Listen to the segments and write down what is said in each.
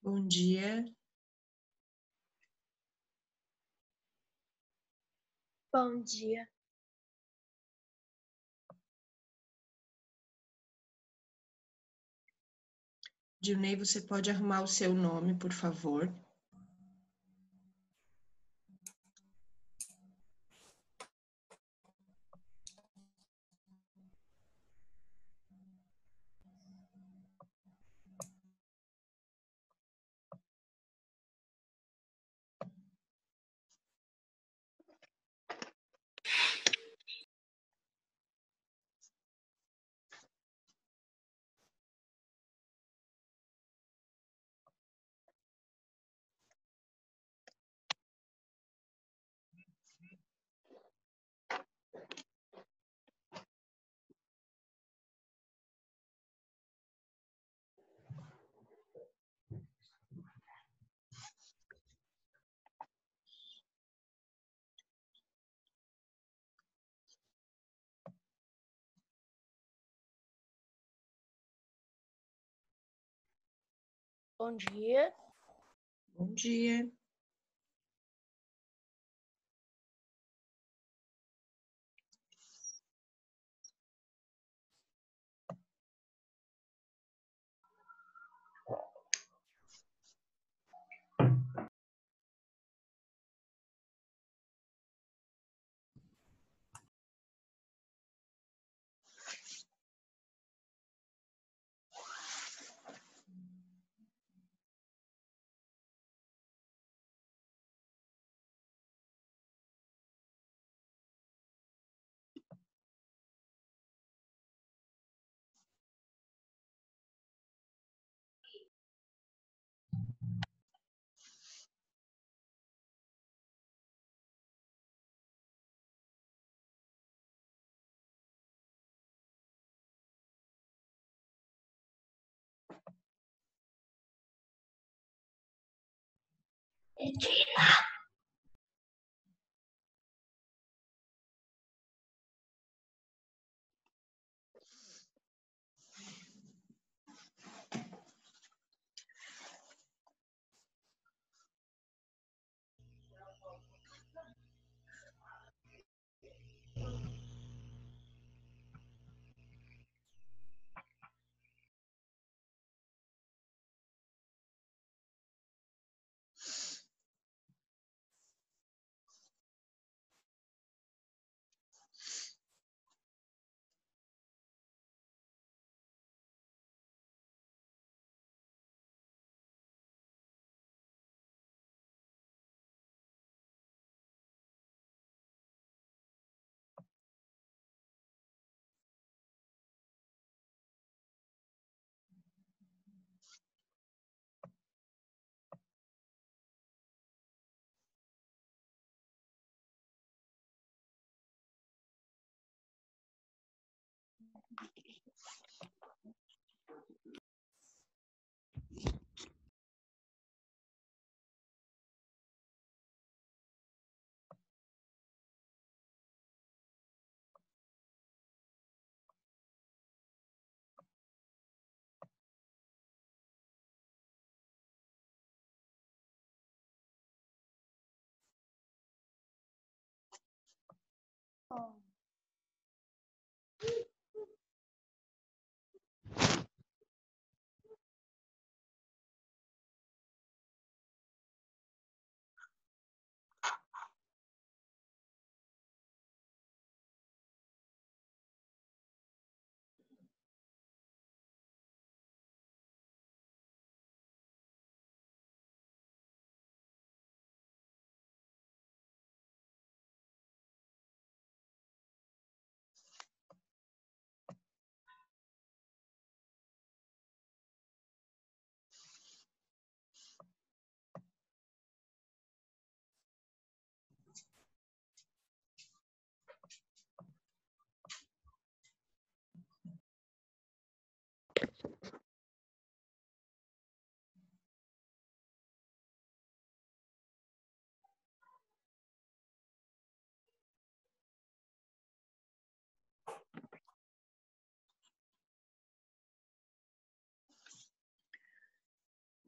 Bom dia. Bom dia. Dilney, você pode arrumar o seu nome, por favor? Bom dia. Bom dia.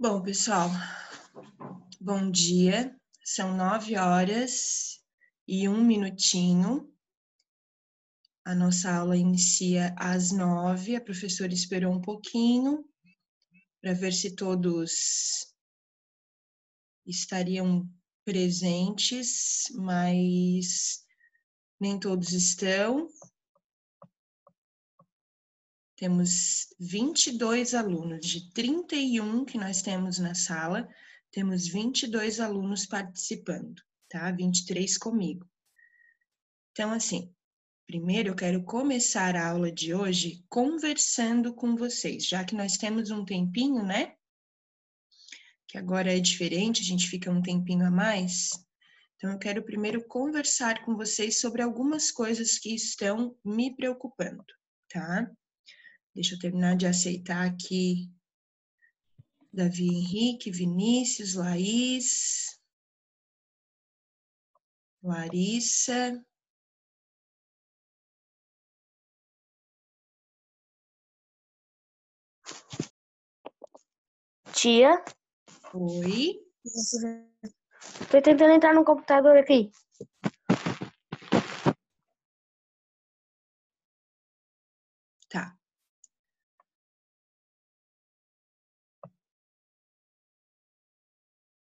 Bom, pessoal, bom dia. São 9h01. A nossa aula inicia às 9h. A professora esperou um pouquinho para ver se todos estariam presentes, mas nem todos estão. Temos 22 alunos, de 31 que nós temos na sala, temos 22 alunos participando, tá? 23 comigo. Então, assim, primeiro eu quero começar a aula de hoje conversando com vocês, já que nós temos um tempinho, né? Que agora é diferente, a gente fica um tempinho a mais. Então, eu quero primeiro conversar com vocês sobre algumas coisas que estão me preocupando, tá? Deixa eu terminar de aceitar aqui Davi Henrique, Vinícius, Laís, Larissa. Tia. Oi. Tô tentando entrar no computador aqui. Tá.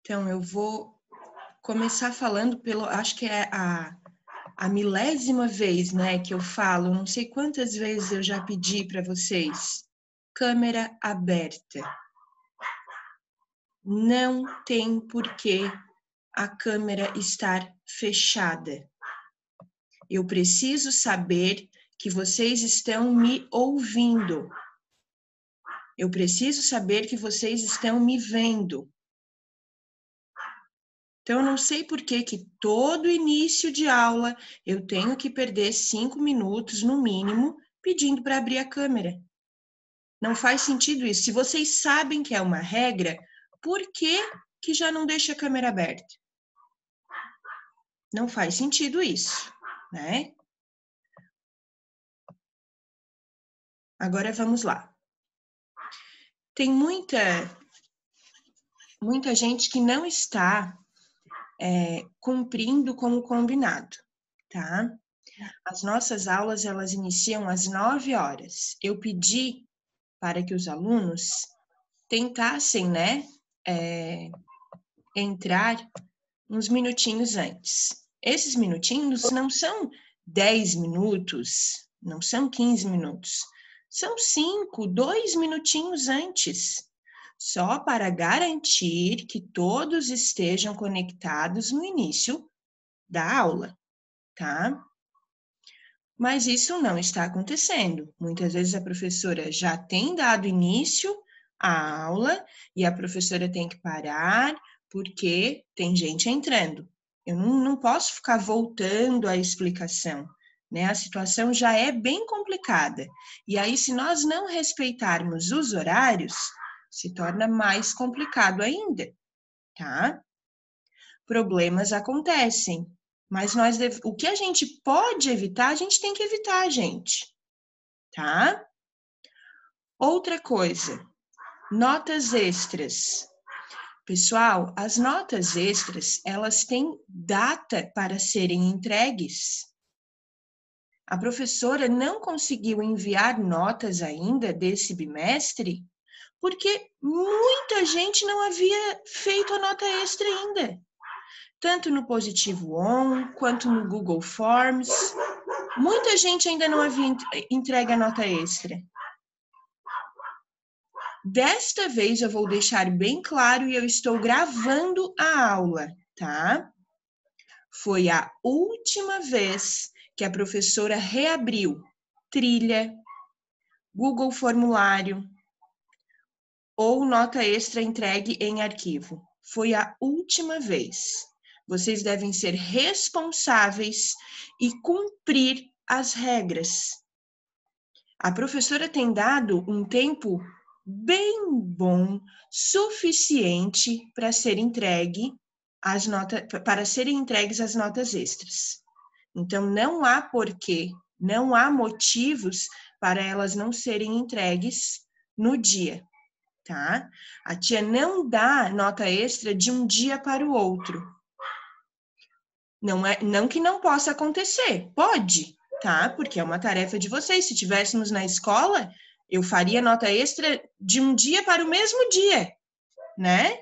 Então, eu vou começar falando acho que é a milésima vez, né, que eu falo, não sei quantas vezes eu já pedi para vocês, câmera aberta. Não tem porquê a câmera estar fechada. Eu preciso saber que vocês estão me ouvindo. Eu preciso saber que vocês estão me vendo. Então, eu não sei por que todo início de aula eu tenho que perder 5 minutos, no mínimo, pedindo para abrir a câmera. Não faz sentido isso. Se vocês sabem que é uma regra, por que já não deixa a câmera aberta? Não faz sentido isso, né? Agora vamos lá. Tem muita gente que não está cumprindo com o combinado, tá? As nossas aulas, elas iniciam às 9h. Eu pedi para que os alunos tentassem, né, entrar uns minutinhos antes. Esses minutinhos não são 10 minutos, não são 15 minutos, são 5, 2 minutinhos antes, só para garantir que todos estejam conectados no início da aula, tá? Mas isso não está acontecendo. Muitas vezes a professora já tem dado início à aula e a professora tem que parar porque tem gente entrando. Eu não posso ficar voltando a explicação, né? A situação já é bem complicada. E aí, se nós não respeitarmos os horários, se torna mais complicado ainda, tá? Problemas acontecem, mas o que a gente pode evitar, a gente tem que evitar, gente, tá? Outra coisa, notas extras. Pessoal, as notas extras, elas têm data para serem entregues. A professora não conseguiu enviar notas ainda desse bimestre porque muita gente não havia feito a nota extra ainda. Tanto no Positivo On, quanto no Google Forms. Muita gente ainda não havia entregue a nota extra. Desta vez eu vou deixar bem claro e eu estou gravando a aula, tá? Foi a última vez que a professora reabriu trilha, Google Formulário ou nota extra entregue em arquivo. Foi a última vez. Vocês devem ser responsáveis e cumprir as regras. A professora tem dado um tempo bem bom, suficiente para ser entregue para serem entregues as notas extras. Então, não há porquê, não há motivos para elas não serem entregues no dia, tá? A tia não dá nota extra de um dia para o outro. Não que não possa acontecer, pode, tá? Porque é uma tarefa de vocês. Se tivéssemos na escola, eu faria nota extra de um dia para o mesmo dia, né?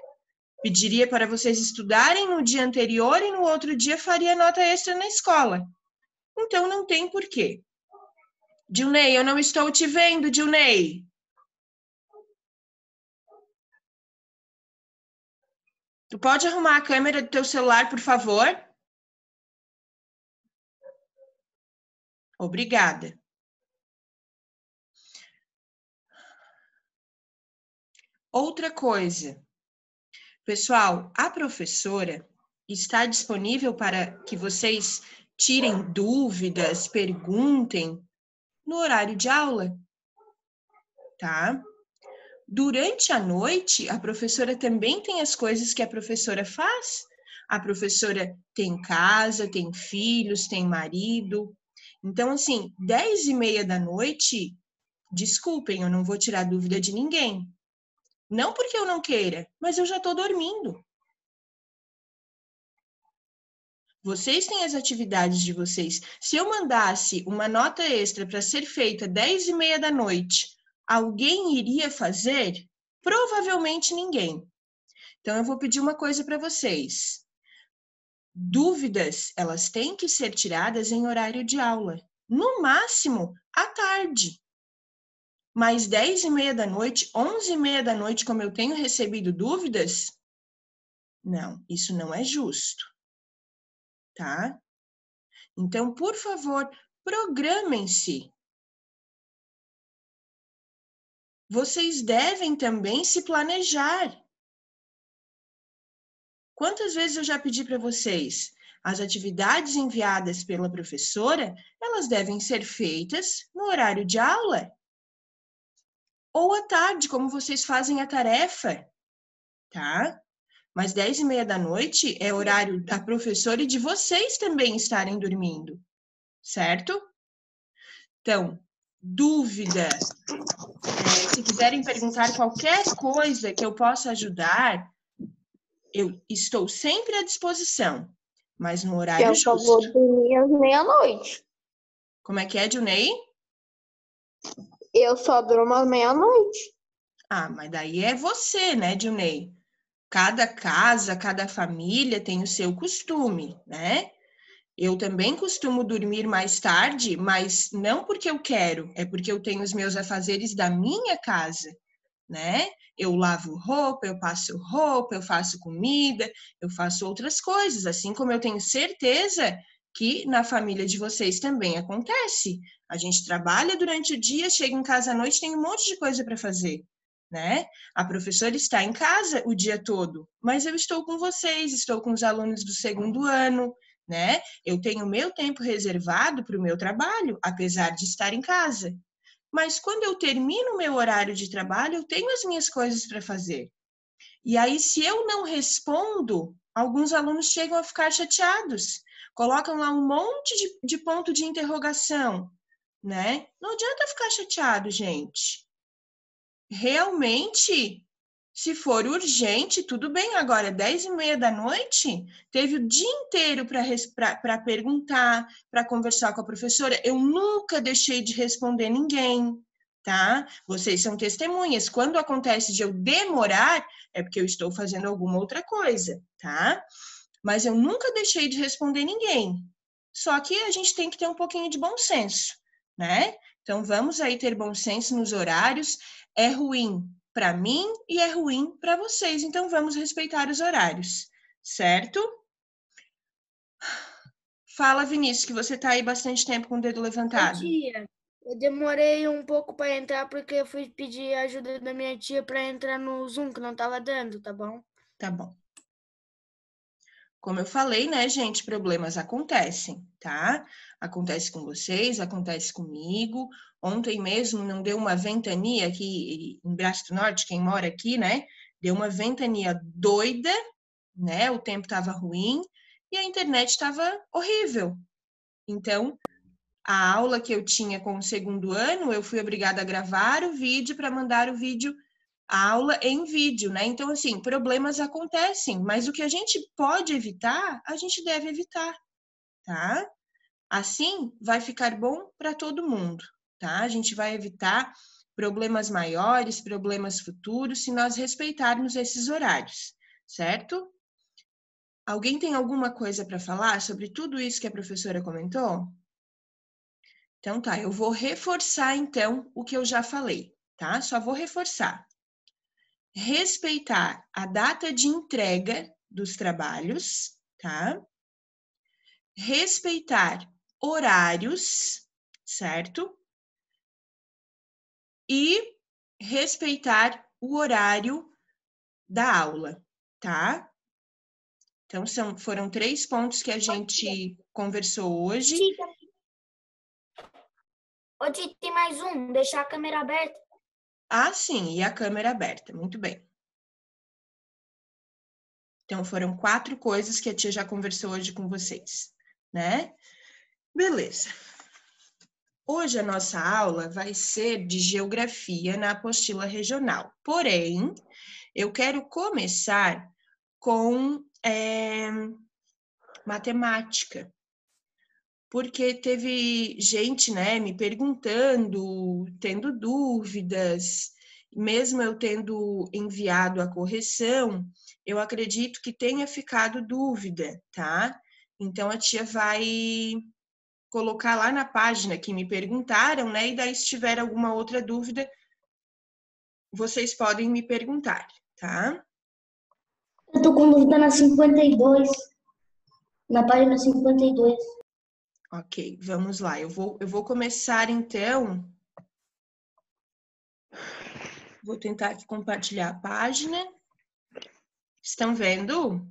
Pediria para vocês estudarem no dia anterior e no outro dia faria nota extra na escola. Então não tem porquê. Dilney, eu não estou te vendo, Dilney. Tu pode arrumar a câmera do teu celular, por favor? Obrigada. Outra coisa. Pessoal, a professora está disponível para que vocês tirem dúvidas, perguntem no horário de aula, tá? Durante a noite, a professora também tem as coisas que a professora faz. A professora tem casa, tem filhos, tem marido. Então, assim, 10h30 da noite, desculpem, eu não vou tirar dúvida de ninguém. Não porque eu não queira, mas eu já estou dormindo. Vocês têm as atividades de vocês. Se eu mandasse uma nota extra para ser feita 10h30 da noite, alguém iria fazer? Provavelmente ninguém. Então, eu vou pedir uma coisa para vocês. Dúvidas, elas têm que ser tiradas em horário de aula. No máximo, à tarde. Mas 10h30 da noite, 11h30 da noite, como eu tenho recebido dúvidas, não, isso não é justo, tá? Então, por favor, programem-se. Vocês devem também se planejar. Quantas vezes eu já pedi para vocês? As atividades enviadas pela professora, elas devem ser feitas no horário de aula. Ou à tarde, como vocês fazem a tarefa, tá? Mas 10h30 da noite é horário da professora e de vocês também estarem dormindo, certo? Então, dúvida, se quiserem perguntar qualquer coisa que eu possa ajudar, eu estou sempre à disposição, mas no horário justo. Eu só vou dormir às meia-noite. Como é que é, Dilney? Eu só durmo às meia-noite. Ah, mas daí é você, né, Dilney? Cada casa, cada família tem o seu costume, né? Eu também costumo dormir mais tarde, mas não porque eu quero, é porque eu tenho os meus afazeres da minha casa, né? Eu lavo roupa, eu passo roupa, eu faço comida, eu faço outras coisas, assim como eu tenho certeza que na família de vocês também acontece. A gente trabalha durante o dia, chega em casa à noite, tem um monte de coisa para fazer, né? A professora está em casa o dia todo, mas eu estou com vocês, estou com os alunos do segundo ano, né? Eu tenho meu tempo reservado para o meu trabalho, apesar de estar em casa. Mas quando eu termino o meu horário de trabalho, eu tenho as minhas coisas para fazer. E aí, se eu não respondo, alguns alunos chegam a ficar chateados. Colocam lá um monte de ponto de interrogação, né? Não adianta ficar chateado, gente. Realmente, se for urgente, tudo bem. Agora, 10h30 da noite, teve o dia inteiro para perguntar, para conversar com a professora. Eu nunca deixei de responder ninguém, tá? Vocês são testemunhas. Quando acontece de eu demorar, é porque eu estou fazendo alguma outra coisa, tá? Mas eu nunca deixei de responder ninguém. Só que a gente tem que ter um pouquinho de bom senso, né? Então, vamos aí ter bom senso nos horários. É ruim para mim e é ruim para vocês. Então, vamos respeitar os horários, certo? Fala, Vinícius, que você está aí bastante tempo com o dedo levantado. Tia, eu demorei um pouco para entrar porque eu fui pedir ajuda da minha tia para entrar no Zoom, que não estava dando, tá bom? Tá bom. Como eu falei, né, gente, problemas acontecem, tá? Acontece com vocês, acontece comigo. Ontem mesmo não deu uma ventania aqui em Braço do Norte, quem mora aqui, né? Deu uma ventania doida, né? O tempo estava ruim e a internet estava horrível. Então, a aula que eu tinha com o segundo ano, eu fui obrigada a gravar o vídeo para mandar o vídeo a aula em vídeo, né? Então, assim, problemas acontecem, mas o que a gente pode evitar, a gente deve evitar, tá? Assim, vai ficar bom para todo mundo, tá? A gente vai evitar problemas maiores, problemas futuros, se nós respeitarmos esses horários, certo? Alguém tem alguma coisa para falar sobre tudo isso que a professora comentou? Então tá, eu vou reforçar então o que eu já falei, tá? Só vou reforçar. Respeitar a data de entrega dos trabalhos, tá? Respeitar horários, certo? E respeitar o horário da aula, tá? Então, foram 3 pontos que a gente conversou hoje. Ô, Tia, tem mais um, deixar a câmera aberta. Ah, sim, e a câmera aberta, muito bem. Então, foram 4 coisas que a tia já conversou hoje com vocês, né? Beleza. Hoje a nossa aula vai ser de geografia na apostila regional. Porém, eu quero começar com matemática. Porque teve gente, né, me perguntando, tendo dúvidas, mesmo eu tendo enviado a correção, eu acredito que tenha ficado dúvida, tá? Então, a tia vai colocar lá na página que me perguntaram, né? E daí, se tiver alguma outra dúvida, vocês podem me perguntar, tá? Eu tô com dúvida na 52, na página 52. Ok, vamos lá. Eu vou começar, então. Vou tentar aqui compartilhar a página. Estão vendo?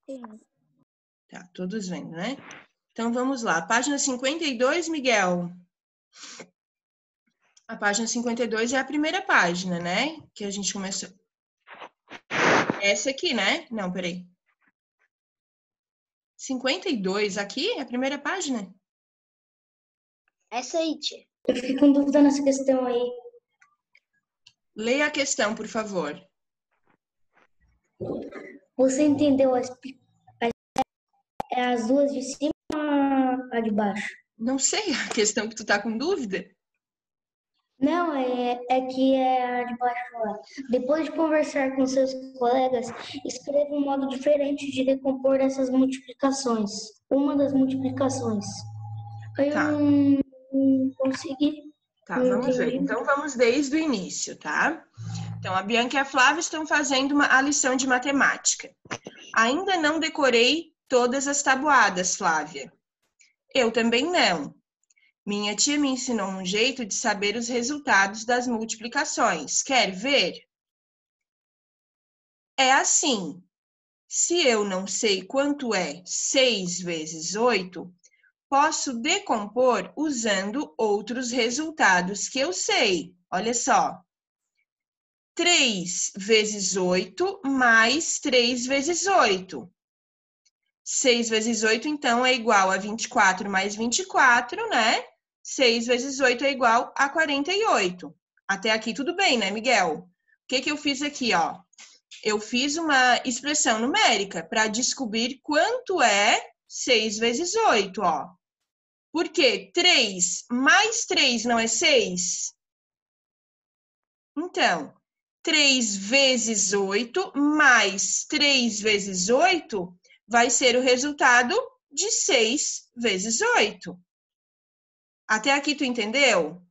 Sim. Tá, todos vendo, né? Então, vamos lá. Página 52, Miguel. A página 52 é a primeira página, né? Que a gente começou. Essa aqui, né? Não, peraí. 52, aqui é a primeira página? Essa aí, tia. Eu fiquei com dúvida nessa questão aí. Leia a questão, por favor. Você entendeu as duas de cima ou a de baixo? Não sei, a questão que tu tá com dúvida. Não, é que é a de baixo lá. Depois de conversar com seus colegas, escreva um modo diferente de decompor essas multiplicações. Uma das multiplicações. Aí eu Tá, não consegui, tá, não vamos ver. entendi. Então, vamos desde o início, tá? Então, a Bianca e a Flávia estão fazendo a lição de matemática. Ainda não decorei todas as tabuadas, Flávia. Eu também não. Minha tia me ensinou um jeito de saber os resultados das multiplicações. Quer ver? É assim. Se eu não sei quanto é 6 vezes 8, posso decompor usando outros resultados que eu sei. Olha só. 3 vezes 8 mais 3 vezes 8. 6 vezes 8, então, é igual a 24 mais 24, né? 6 vezes 8 é igual a 48. Até aqui tudo bem, né, Miguel? O que eu fiz aqui, ó? Eu fiz uma expressão numérica para descobrir quanto é 6 vezes 8, ó. Por quê? 3 mais 3 não é 6? Então, 3 vezes 8 mais 3 vezes 8 vai ser o resultado de 6 vezes 8. Até aqui tu entendeu?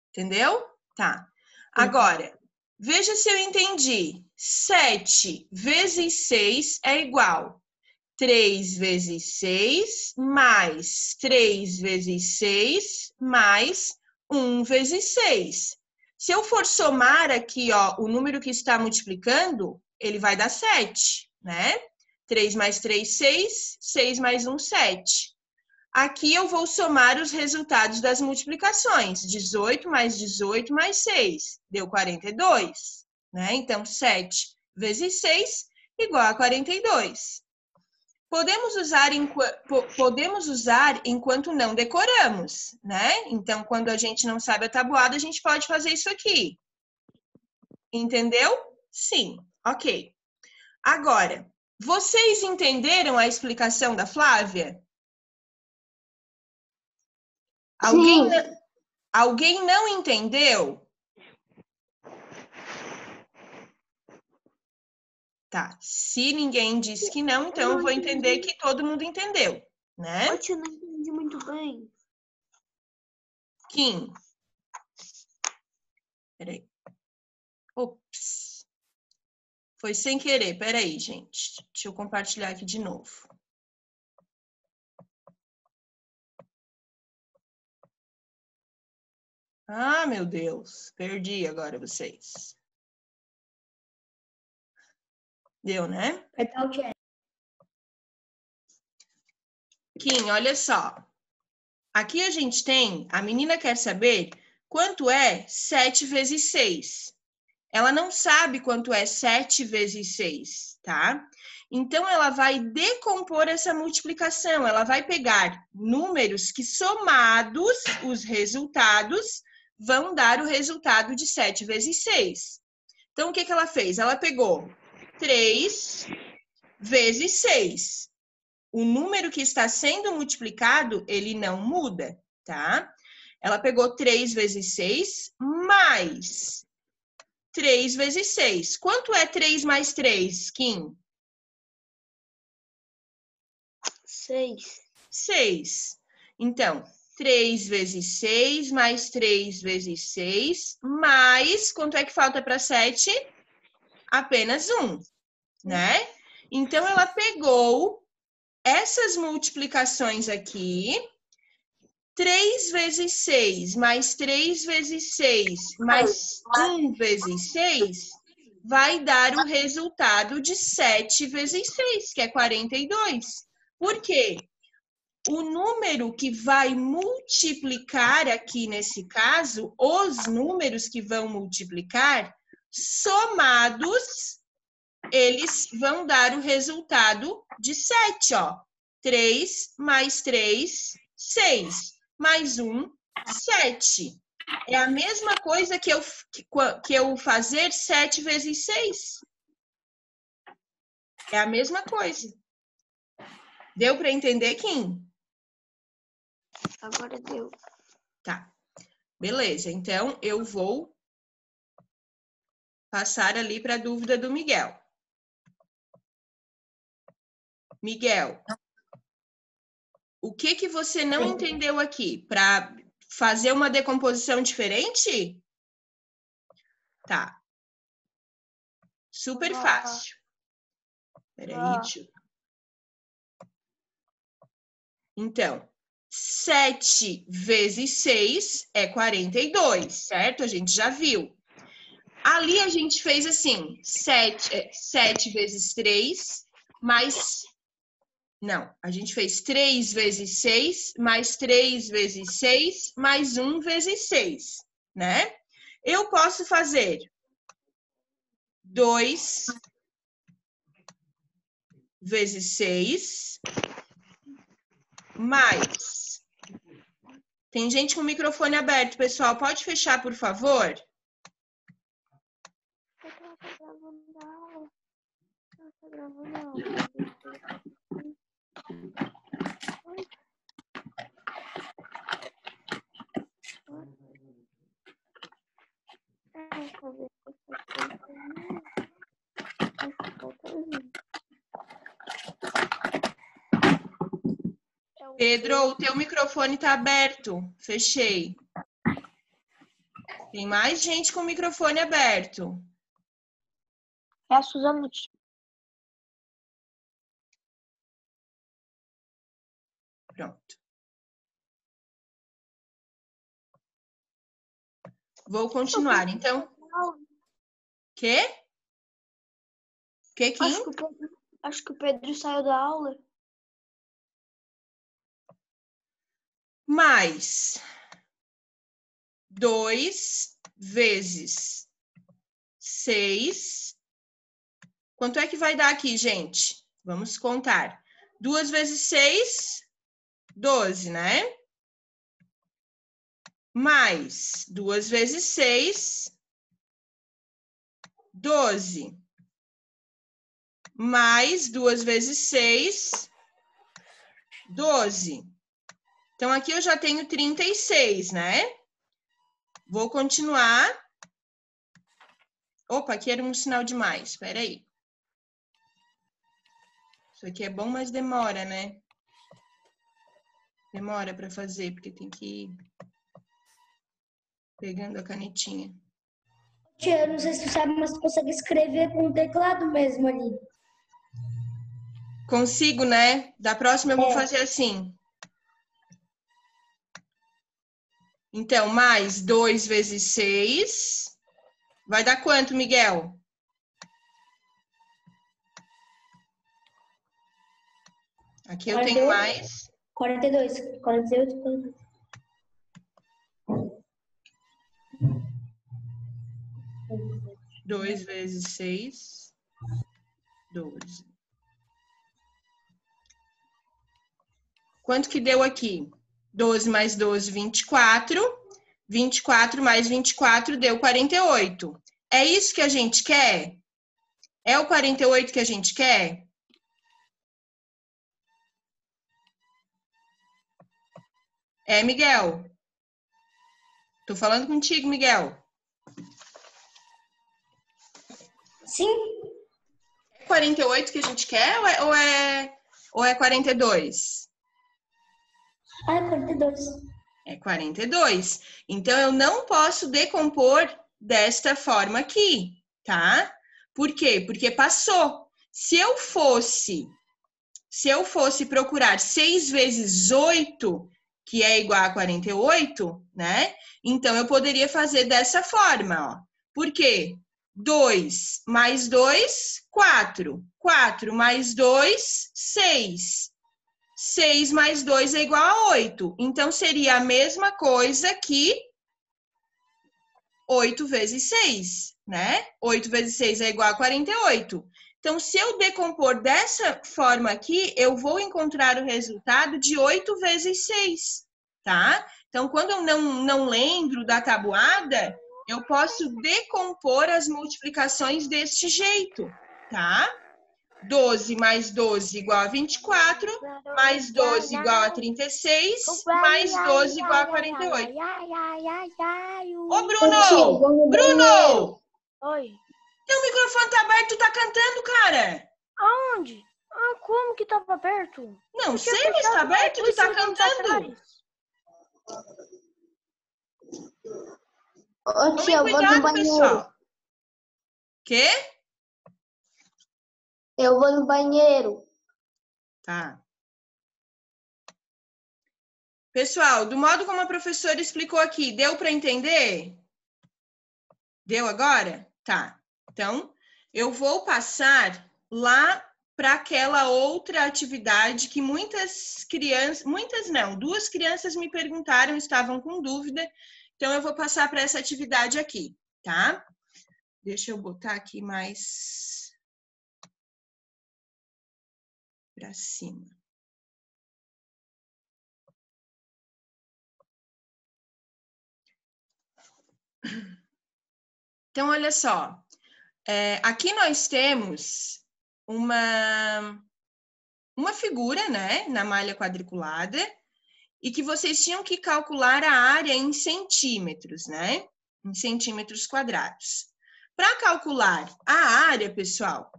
Entendeu? Tá. Agora, veja se eu entendi. 7 vezes 6 é igual 3 vezes 6 mais 3 vezes 6 mais 1 vezes 6. Se eu for somar aqui, ó, o número que está multiplicando, ele vai dar 7, né? 3 mais 3, 6. 6 mais 1, 7. Aqui eu vou somar os resultados das multiplicações. 18 mais 18 mais 6, deu 42, né? Então, 7 vezes 6 igual a 42. podemos usar enquanto não decoramos, né? Então, quando a gente não sabe a tabuada, a gente pode fazer isso aqui. Entendeu? Sim, ok. Agora, vocês entenderam a explicação da Flávia? Alguém não entendeu? Tá, se ninguém disse que não, então eu vou entender que todo mundo entendeu, né? Eu não entendi muito bem. Kim. Peraí. Ops. Foi sem querer, peraí, gente. Deixa eu compartilhar aqui de novo. Ah, meu Deus, perdi agora vocês. Deu, né? Kim, olha só. Aqui a gente tem, a menina quer saber quanto é 7 vezes 6. Ela não sabe quanto é 7 vezes 6, tá? Então, ela vai decompor essa multiplicação. Ela vai pegar números que, somados, os resultados, vão dar o resultado de 7 vezes 6. Então, o que ela fez? Ela pegou 3 vezes 6. O número que está sendo multiplicado, ele não muda, tá? Ela pegou 3 vezes 6 mais 3 vezes 6. Quanto é 3 mais 3, Kim? 6. 6. Então, 3 vezes 6 mais 3 vezes 6 mais... Quanto é que falta para 7? Apenas 1, né? Então, ela pegou essas multiplicações aqui, 3 vezes 6 mais 3 vezes 6 mais 1 vezes 6 vai dar o resultado de 7 vezes 6, que é 42. Por quê? O número que vai multiplicar aqui nesse caso, os números que vão multiplicar, somados, eles vão dar o resultado de 7, ó. 3 mais 3, 6. Mais 1, 7. É a mesma coisa que eu fazer 7 vezes 6. É a mesma coisa. Deu para entender, Kim? Agora deu. Tá. Beleza, então eu vou passar ali para a dúvida do Miguel. Miguel, o que você não entendeu aqui? Para fazer uma decomposição diferente? Tá. Super fácil. Peraí, deixa eu... Então, 7 vezes 6 é 42, certo? A gente já viu. Ali a gente fez assim, 7 vezes 3, mais... Não, a gente fez 3 vezes 6, mais 3 vezes 6, mais 1 vezes 6, né? Eu posso fazer 2 vezes 6, mais... Tem gente com o microfone aberto, pessoal. Pode fechar, por favor? Pedro, o teu microfone está aberto. Fechei. Tem mais gente com o microfone aberto. É a Suzana. Pronto. Vou continuar, então. Quê? Que, Kim? Acho que o Pedro saiu da aula. Mais 2 vezes 6. Quanto é que vai dar aqui, gente? Vamos contar. 2 vezes 6, 12, né? Mais 2 vezes 6, 12. Mais 2 vezes 6, 12. Então, aqui eu já tenho 36, né? Vou continuar. Opa, aqui era um sinal de mais. Espera aí. Isso aqui é bom, mas demora, né? Demora para fazer, porque tem que ir pegando a canetinha. Tia, eu não sei se tu sabe, mas tu consegue escrever com o teclado mesmo ali. Consigo, né? Da próxima eu vou fazer assim. Então, mais 2 vezes 6. Vai dar quanto, Miguel? Aqui eu tenho mais. 42, 48, 42. 2 vezes 6, 12. Quanto que deu aqui? 12 mais 12, 24. 24 mais 24 deu 48. É isso que a gente quer? É o 48 que a gente quer? É, Miguel? Tô falando contigo, Miguel. Sim. É 48 que a gente quer ou é 42? Ah, é 42. É 42. Então, eu não posso decompor desta forma aqui, tá? Por quê? Porque passou. Se eu fosse procurar 6 vezes 8, que é igual a 48, né? Então, eu poderia fazer dessa forma, ó. Por quê? 2 mais 2, 4. 4 mais 2, 6. 6 mais 2 é igual a 8. Então, seria a mesma coisa que 8 vezes 6, né? 8 vezes 6 é igual a 48. Então, se eu decompor dessa forma aqui, eu vou encontrar o resultado de 8 vezes 6, tá? Então, quando eu não lembro da tabuada, eu posso decompor as multiplicações deste jeito, tá? 12 mais 12 igual a 24, mais 12 igual a 36, mais 12 igual a 48. Ô, Bruno! Bruno! Oi. Teu microfone tá aberto, tu tá cantando, cara? Aonde? Ah, como que tava aberto? Não sei, mas tá aberto, tu tá cantando. Ô, tia, eu vou no Cuidado, banheiro. pessoal. Quê? Eu vou no banheiro. Tá. Pessoal, do modo como a professora explicou aqui, deu para entender? Deu agora? Tá. Então, eu vou passar lá para aquela outra atividade que muitas crianças, muitas não, 2 crianças me perguntaram, estavam com dúvida. Então, eu vou passar para essa atividade aqui, tá? Deixa eu botar aqui mais para cima. Então, olha só. Aqui nós temos uma figura, né, na malha quadriculada, e que vocês tinham que calcular a área em centímetros, né? Em centímetros quadrados. Para calcular a área, pessoal,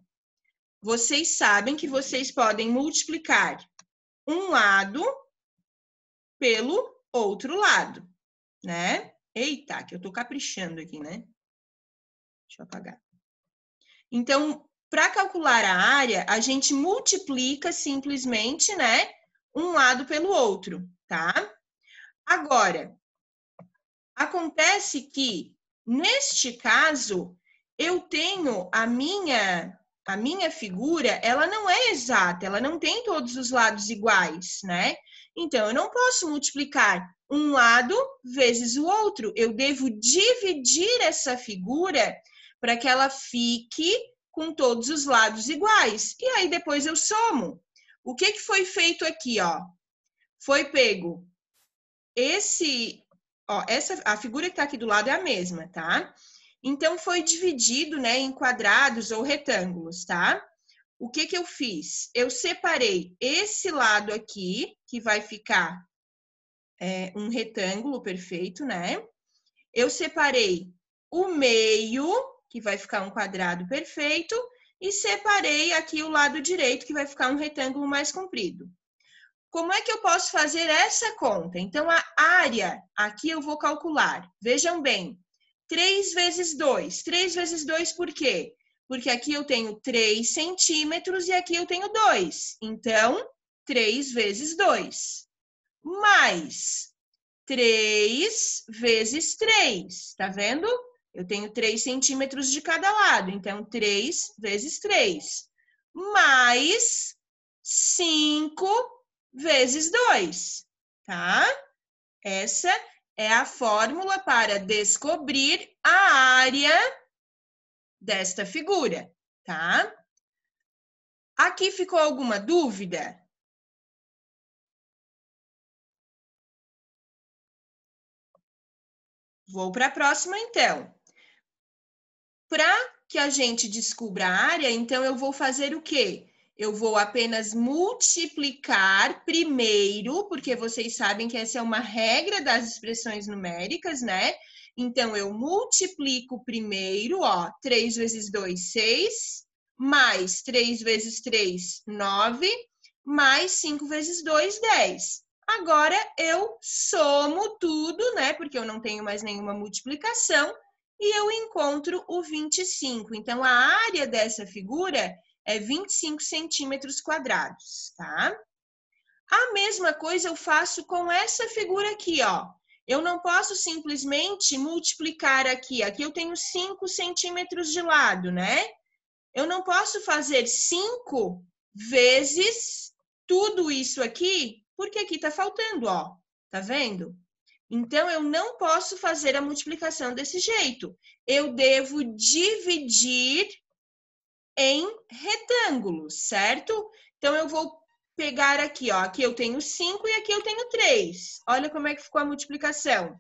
vocês sabem que vocês podem multiplicar um lado pelo outro lado, né? Eita, que eu tô caprichando aqui, né? Deixa eu apagar. Então, para calcular a área, a gente multiplica simplesmente, né, um lado pelo outro, tá? Agora, acontece que, neste caso, eu tenho a minha figura, ela não é exata, ela não tem todos os lados iguais, né? Então, eu não posso multiplicar um lado vezes o outro. Eu devo dividir essa figura para que ela fique com todos os lados iguais. E aí, depois eu somo. O que foi feito aqui, ó? Foi pego a figura que está aqui do lado é a mesma, tá? Então, foi dividido, né, em quadrados ou retângulos, tá? O que eu fiz? Eu separei esse lado aqui, que vai ficar um retângulo perfeito, né? Eu separei o meio, que vai ficar um quadrado perfeito, e separei aqui o lado direito, que vai ficar um retângulo mais comprido. Como é que eu posso fazer essa conta? Então, a área, aqui eu vou calcular. Vejam bem, 3 vezes 2. 3 vezes 2 por quê? Porque aqui eu tenho 3 centímetros e aqui eu tenho 2. Então, 3 vezes 2. Mais 3 vezes 3. Tá vendo? Eu tenho 3 centímetros de cada lado. Então, 3 vezes 3. Mais 5 vezes 2, tá? Essa é a fórmula para descobrir a área desta figura, tá? Aqui ficou alguma dúvida? Vou para a próxima, então. Para que a gente descubra a área, então eu vou fazer o quê? Eu vou apenas multiplicar primeiro, porque vocês sabem que essa é uma regra das expressões numéricas, né? Então, eu multiplico primeiro, ó, 3 vezes 2, 6, mais 3 vezes 3, 9, mais 5 vezes 2, 10. Agora, eu somo tudo, né? Porque eu não tenho mais nenhuma multiplicação, e eu encontro o 25. Então, a área dessa figura é 25 centímetros quadrados, tá? A mesma coisa eu faço com essa figura aqui, ó. Eu não posso simplesmente multiplicar aqui. Aqui eu tenho 5 centímetros de lado, né? Eu não posso fazer 5 vezes tudo isso aqui, porque aqui tá faltando, ó. Tá vendo? Então, eu não posso fazer a multiplicação desse jeito. Eu devo dividir em retângulos, certo? Então, eu vou pegar aqui, ó. Aqui eu tenho 5 e aqui eu tenho 3. Olha como é que ficou a multiplicação.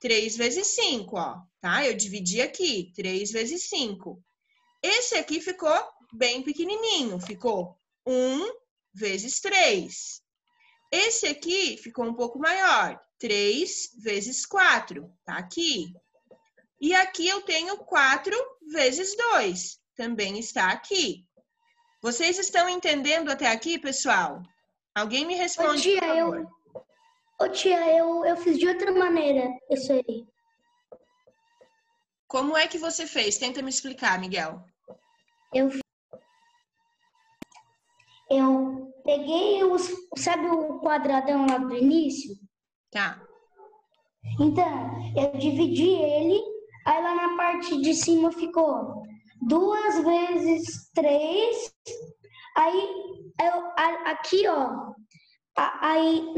3 vezes 5, ó. Tá? Eu dividi aqui. 3 vezes 5. Esse aqui ficou bem pequenininho. Ficou 1 vezes 3. Esse aqui ficou um pouco maior. 3 vezes 4, tá aqui. E aqui eu tenho 4 vezes 2, também está aqui. Vocês estão entendendo até aqui, pessoal? Alguém me responde, por favor. Tia, eu fiz de outra maneira isso aí. Como é que você fez? Tenta me explicar, Miguel. Eu peguei sabe o quadradão lá do início? Tá. Então, eu dividi ele, aí lá na parte de cima ficou 2 vezes 3, aí aqui, ó, aí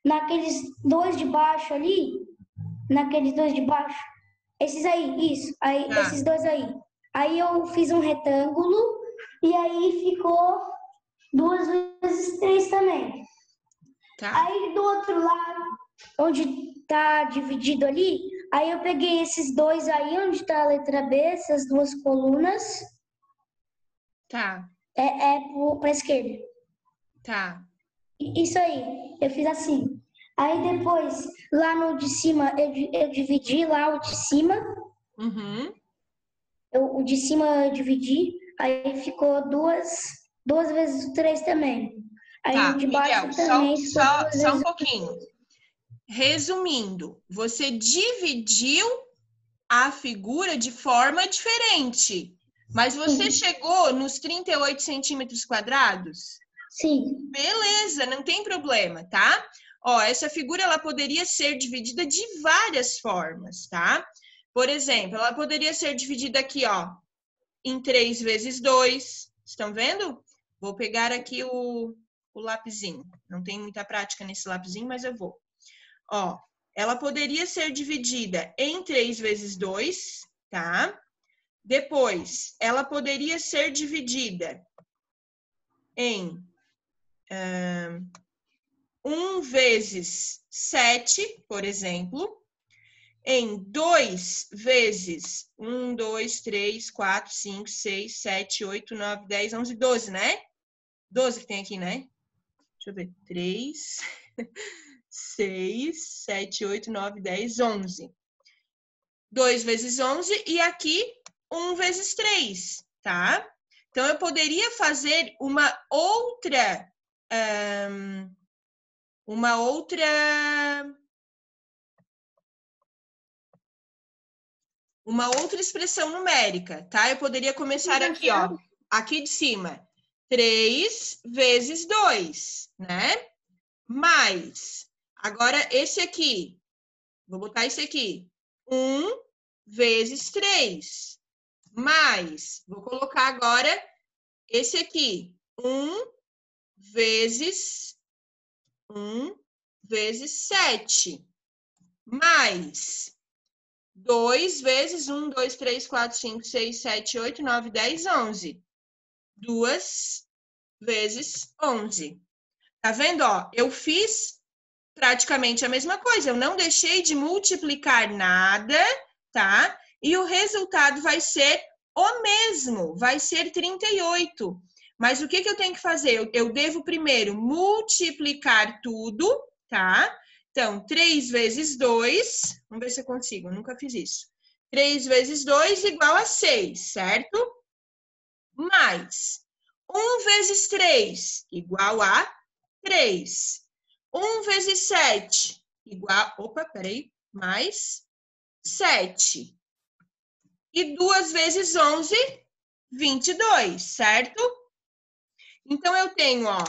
naqueles dois de baixo ali, esses aí, isso, aí, Tá. Esses dois aí. Aí eu fiz um retângulo e aí ficou 2 vezes 3 também. Tá. Aí do outro lado, onde tá dividido ali, aí eu peguei esses dois aí, onde tá a letra B, essas duas colunas. Tá. Pra esquerda. Tá. Isso aí, eu fiz assim. Aí depois, lá no de cima, eu dividi lá o de cima. Uhum. O de cima eu dividi, aí ficou 2 vezes 3 também. Aí Tá, o de baixo Miguel, também ficou 2 só vezes. um pouquinho. Resumindo, você dividiu a figura de forma diferente, mas você chegou nos 38 centímetros quadrados? Sim. Beleza, não tem problema, tá? Ó, essa figura, ela poderia ser dividida de várias formas, tá? Por exemplo, ela poderia ser dividida aqui, ó, em 3 vezes 2. Estão vendo? Vou pegar aqui o lapisinho. Não tem muita prática nesse lapisinho, mas eu vou. Ó, ela poderia ser dividida em 3 vezes 2, tá? Depois, ela poderia ser dividida em 1 vezes 7, por exemplo, em 2 vezes 1, 2, 3, 4, 5, 6, 7, 8, 9, 10, 11, 12, né? 12 que tem aqui, né? Deixa eu ver. 3, 6, 7, 8, 9, 10, 11. 2 vezes 11 e aqui 1 vezes 3, tá? Então, eu poderia fazer uma outra expressão numérica, tá? Eu poderia começar aqui, ó, aqui de cima. 3 vezes 2, né? Mais, agora esse aqui, vou botar esse aqui. 1 vezes 3, mais, vou colocar agora esse aqui. 1 vezes 7, mais 2 vezes 1, 2, 3, 4, 5, 6, 7, 8, 9, 10, 11. 2 vezes 11. Tá vendo, ó? Eu fiz praticamente a mesma coisa. Eu não deixei de multiplicar nada, tá? E o resultado vai ser o mesmo, vai ser 38. Mas o que eu tenho que fazer? Eu devo primeiro multiplicar tudo, tá? Então, 3 vezes 2, vamos ver se eu consigo, eu nunca fiz isso. 3 vezes 2 igual a 6, certo? Mais 1 vezes 3 igual a 3. 1 vezes 7 igual, mais 7. E 2 vezes 11, 22, certo? Então, eu tenho, ó,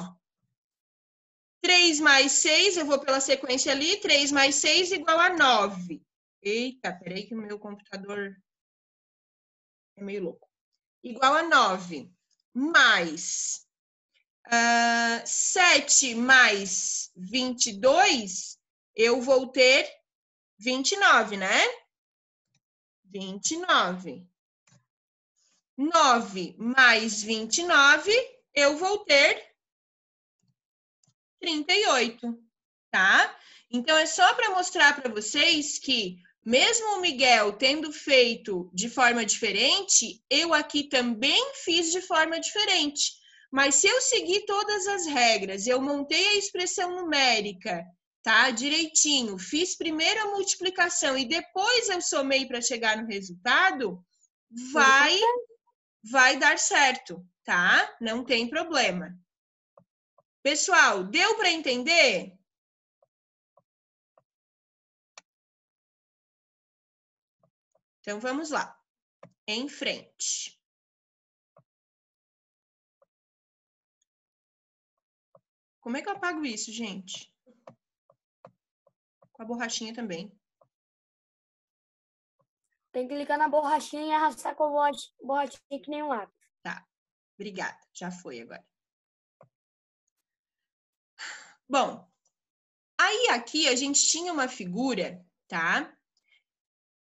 3 mais 6, eu vou pela sequência ali, 3 mais 6 igual a 9. Eita, peraí que o meu computador é meio louco. Igual a 9. Mais 7 mais 22, eu vou ter 29, né? 29. 9 mais 29, eu vou ter 38, tá? Então, é só para mostrar para vocês que, mesmo o Miguel tendo feito de forma diferente, eu aqui também fiz de forma diferente. Mas se eu seguir todas as regras, eu montei a expressão numérica, tá? Direitinho, fiz primeiro a multiplicação e depois eu somei para chegar no resultado, vai dar certo, tá? Não tem problema. Pessoal, deu para entender? Então, vamos lá. Em frente. Como é que eu apago isso, gente? Com a borrachinha também. Tem que clicar na borrachinha e arrastar com a borrachinha que nem um lápis. Tá, obrigada. Já foi agora. Bom, aí aqui a gente tinha uma figura, tá?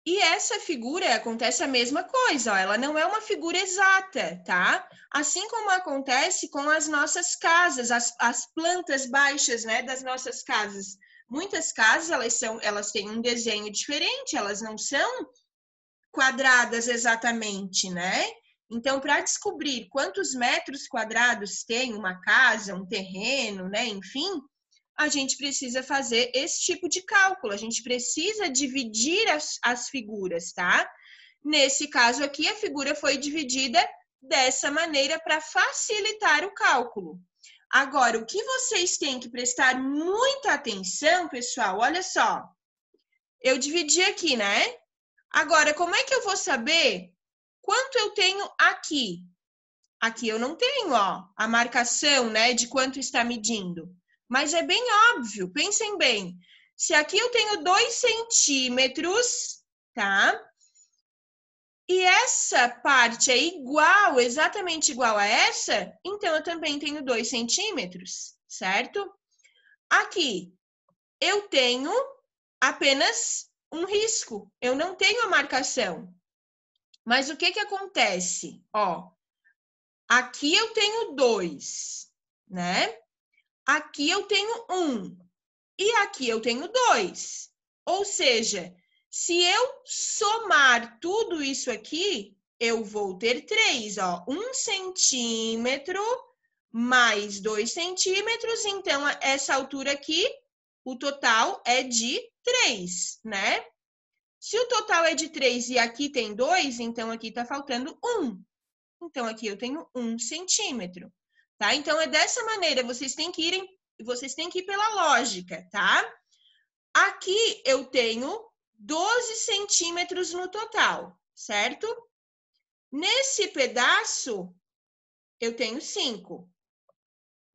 E essa figura acontece a mesma coisa, ó, ela não é uma figura exata, tá? Assim como acontece com as nossas casas, as plantas baixas, né, das nossas casas. Muitas casas, elas têm um desenho diferente, elas não são quadradas exatamente, né? Então, para descobrir quantos metros quadrados tem uma casa, um terreno, né, enfim, a gente precisa fazer esse tipo de cálculo, a gente precisa dividir as figuras, tá? Nesse caso aqui, a figura foi dividida dessa maneira para facilitar o cálculo. Agora, o que vocês têm que prestar muita atenção, pessoal, olha só. Eu dividi aqui, né? Agora, como é que eu vou saber quanto eu tenho aqui? Aqui eu não tenho, ó, a marcação, né, de quanto está medindo. Mas é bem óbvio, pensem bem. Se aqui eu tenho 2 centímetros, tá? E essa parte é igual, exatamente igual a essa, então eu também tenho 2 centímetros, certo? Aqui eu tenho apenas um risco, eu não tenho a marcação. Mas o que acontece? Ó, aqui eu tenho 2, né? aqui eu tenho 1 e aqui eu tenho 2. Ou seja, se eu somar tudo isso aqui, eu vou ter 3, ó. 1 centímetro mais 2 centímetros, então essa altura aqui, o total é de 3, né? Se o total é de 3 e aqui tem 2, então aqui está faltando 1. Então aqui eu tenho 1 centímetro, tá? Então é dessa maneira, vocês têm que ir pela lógica, tá? Aqui eu tenho 12 centímetros no total, certo? Nesse pedaço, eu tenho 5.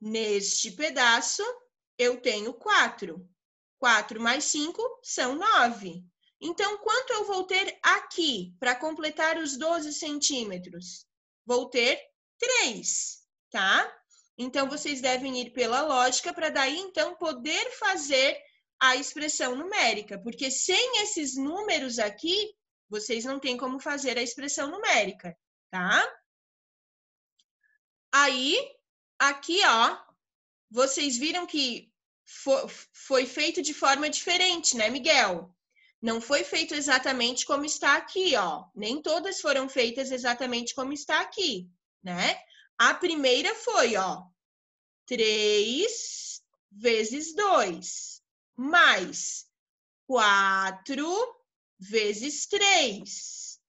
Neste pedaço, eu tenho 4. 4 mais 5 são 9. Então, quanto eu vou ter aqui para completar os 12 centímetros? Vou ter 3, tá? Então, vocês devem ir pela lógica para daí, então, poder fazer a expressão numérica, porque sem esses números aqui, vocês não têm como fazer a expressão numérica, tá? Aí, aqui, ó, vocês viram que foi feito de forma diferente, né, Miguel? Não foi feito exatamente como está aqui, ó. Nem todas foram feitas exatamente como está aqui, né? A primeira foi, ó, 3 vezes 2, mais 4 vezes 3,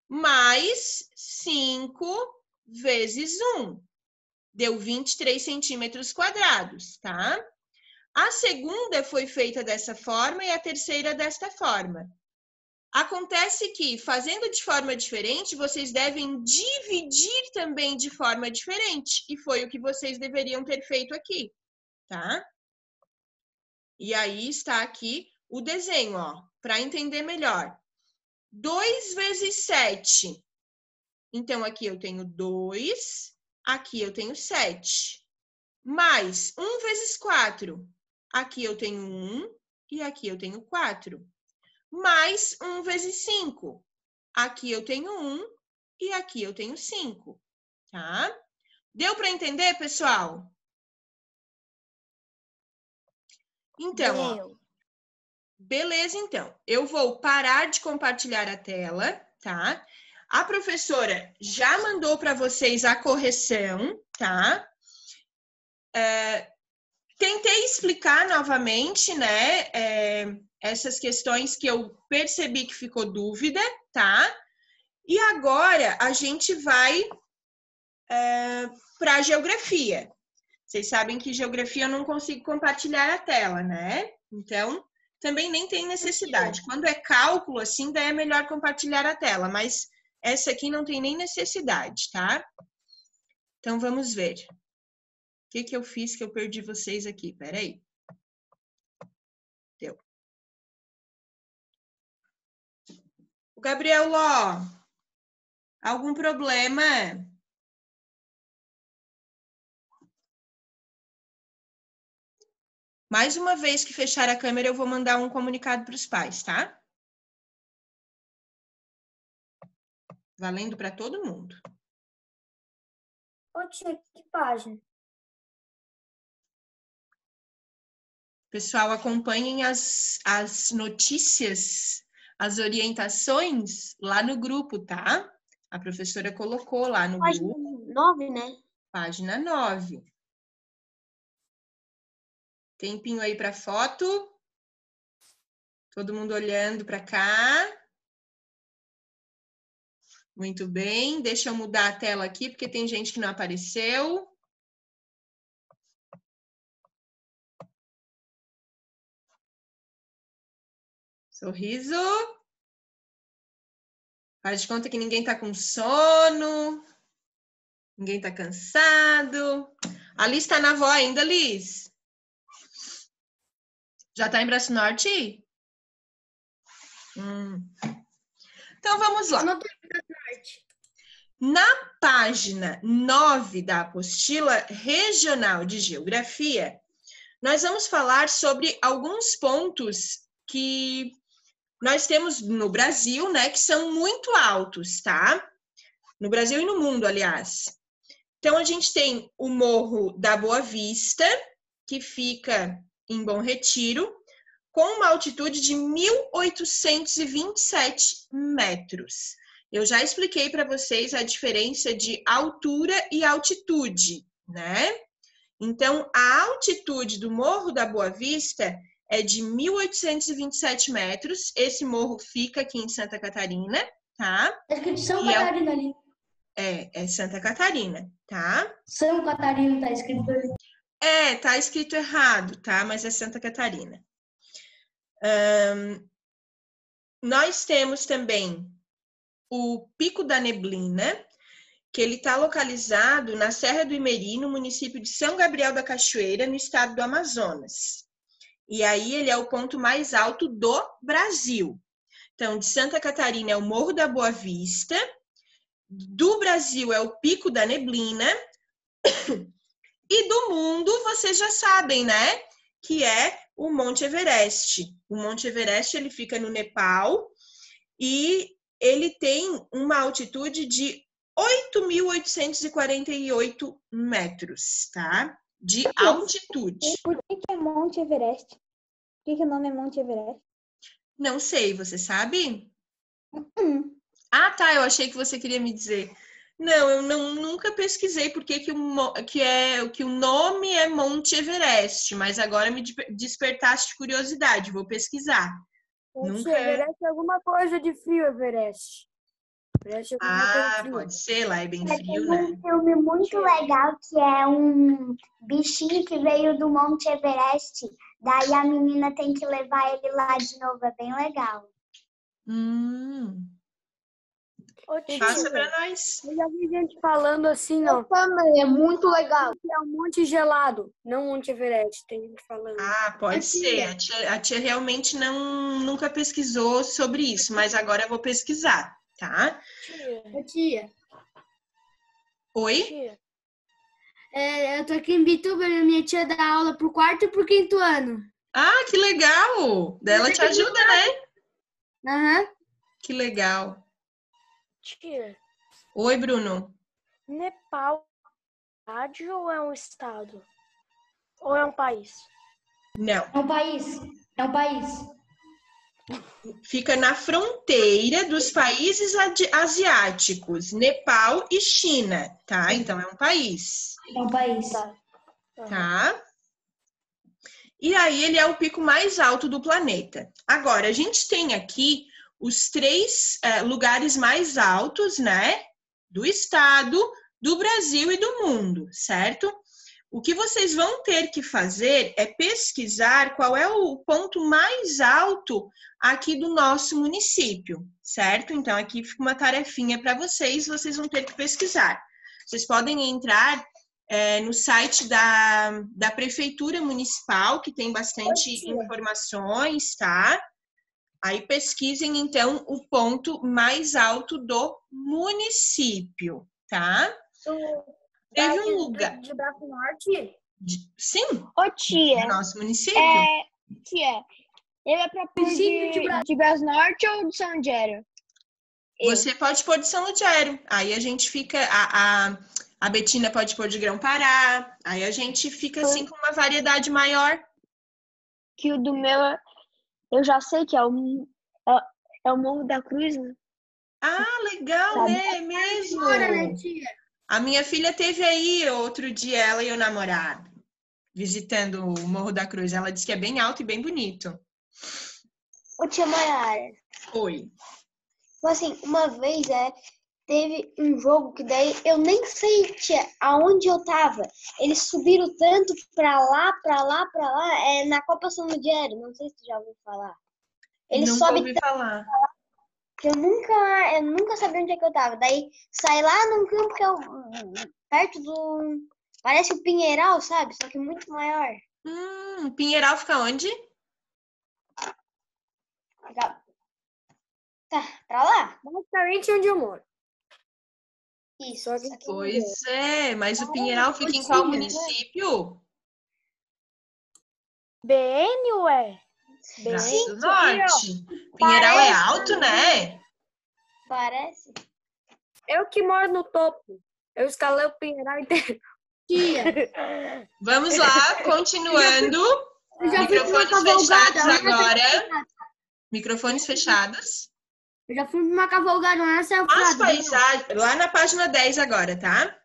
mais 5 vezes 1. Deu 23 centímetros quadrados, tá? A segunda foi feita dessa forma e a terceira desta forma. Acontece que, fazendo de forma diferente, vocês devem dividir também de forma diferente. E foi o que vocês deveriam ter feito aqui, tá? E aí está aqui o desenho, ó, para entender melhor. 2 vezes 7. Então, aqui eu tenho 2, aqui eu tenho 7. Mais 1 vezes 4. Aqui eu tenho 1 e aqui eu tenho 4. Mais 1 vezes 5. Aqui eu tenho 1 e aqui eu tenho 5, tá? Deu para entender, pessoal? Então, ó, beleza, então. Eu vou parar de compartilhar a tela, tá? A professora já mandou para vocês a correção, tá? Tentei explicar novamente, né, essas questões que eu percebi que ficou dúvida, tá? E agora a gente vai para a geografia. Vocês sabem que geografia eu não consigo compartilhar a tela, né? Então, também nem tem necessidade. Quando é cálculo, assim, daí é melhor compartilhar a tela, mas essa aqui não tem nem necessidade, tá? Então, vamos ver. O que eu fiz que eu perdi vocês aqui? Peraí. Deu. O Gabriel Ló, algum problema? Mais uma vez que fechar a câmera, eu vou mandar um comunicado para os pais, tá? Valendo para todo mundo. Ô, tia, que página? Pessoal, acompanhem as notícias, as orientações lá no grupo, tá? A professora colocou lá no grupo. Página 9, né? Página 9. Tempinho aí para foto. Todo mundo olhando para cá. Muito bem. Deixa eu mudar a tela aqui, porque tem gente que não apareceu. Sorriso. Faz de conta que ninguém está com sono. Ninguém está cansado. A Liz está na avó ainda, Liz? Já está em Braço Norte? Então, vamos lá. Não tô em Braço Norte. Na página 9 da apostila regional de geografia, nós vamos falar sobre alguns pontos que nós temos no Brasil, né, que são muito altos, tá? No Brasil e no mundo, aliás. Então, a gente tem o Morro da Boa Vista, que fica em Bom Retiro, com uma altitude de 1.827 metros. Eu já expliquei para vocês a diferença de altura e altitude, né? Então, a altitude do Morro da Boa Vista é de 1.827 metros. Esse morro fica aqui em Santa Catarina, tá? Acho que é de São Catarina ali. É Santa Catarina, tá? São Catarina tá escrito ali. Tá escrito errado, tá? Mas é Santa Catarina. Nós temos também o Pico da Neblina, que ele está localizado na Serra do Imeri, no município de São Gabriel da Cachoeira, no estado do Amazonas. E aí ele é o ponto mais alto do Brasil. Então, de Santa Catarina é o Morro da Boa Vista, do Brasil é o Pico da Neblina, e do mundo, vocês já sabem, né? Que é o Monte Everest. O Monte Everest, ele fica no Nepal e ele tem uma altitude de 8.848 metros, tá? De altitude. E por que é Monte Everest? Por que o nome é Monte Everest? Não sei, você sabe? Ah, tá, eu achei que você queria me dizer. Não, eu nunca pesquisei por que o nome é Monte Everest, mas agora me despertaste curiosidade, vou pesquisar. Monte Everest é alguma coisa de frio, Everest. Pode ser, lá é bem frio, né? Tem um filme muito legal que é um bichinho que veio do Monte Everest. Daí a menina tem que levar ele lá de novo. É bem legal. Passa pra nós. Eu já vi gente falando assim, ó. Também, é muito legal. É um monte gelado, não Monte Everest, tem gente falando. Pode ser. A tia realmente nunca pesquisou sobre isso, mas agora eu vou pesquisar, tá? Tia. Oi? Tia. Eu tô aqui em Bituba e minha tia dá aula pro 4º e pro 5º ano. Ah, que legal! Daí ela te ajuda, né? Aham. Que legal. Tia, Oi, Bruno. Nepal é uma cidade ou é um estado? Ou é um país? Não. É um país. É um país. Fica na fronteira dos países asiáticos, Nepal e China, tá? Então é um país, É um país. tá? E aí ele é o pico mais alto do planeta. Agora, a gente tem aqui os 3 lugares mais altos, né? Do estado, do Brasil e do mundo, certo? O que vocês vão ter que fazer é pesquisar qual é o ponto mais alto aqui do nosso município, certo? Então, aqui fica uma tarefinha para vocês vão ter que pesquisar. Vocês podem entrar no site da Prefeitura Municipal, que tem bastante informações, tá? Aí pesquisem, então, o ponto mais alto do município, tá? Teve um lugar... De Braço Norte? Sim, Ô, tia. do nosso município. Tia, ele é pra pôr de Braço Norte ou de São Gero? Você pode pôr de São Lugero. Aí a gente fica... A Betina pode pôr de Grão-Pará. Aí a gente fica, assim, com uma variedade maior. Que o do meu, eu já sei que é o Morro da Cruz, né? Ah, legal, né? É mesmo. Bora, né, tia? A minha filha teve aí outro dia, ela e o namorado, visitando o Morro da Cruz. Ela disse que é bem alto e bem bonito. Ô, tia Maiara, Oi. assim, uma vez teve um jogo que daí eu nem sei, tia, aonde eu tava. Eles subiram tanto pra lá, na Copa São Ludgero, não sei se tu já ouviu falar. Eles Nunca sobem ouvi falar. que eu nunca sabia onde é que eu tava. Daí sai lá num campo que é perto do... Parece o Pinheiral, sabe? Só que muito maior. Pinheiral fica onde? Tá, pra lá? Basicamente onde eu moro. Isso. Aqui. Pois é, mas o Pinheiral fica em qual município? BN ou é? Braço do Norte. Pinheiral é alto, né? Parece. Eu que moro no topo. Eu escalei o Pinheiral inteiro. Tia, Vamos lá, continuando. eu já fui pra uma Microfones fechados cavalgada. agora. Microfones fechados. Eu já fui pra uma cavalgada, mas essa é a As frase. paisagens, lá na página 10 agora, tá?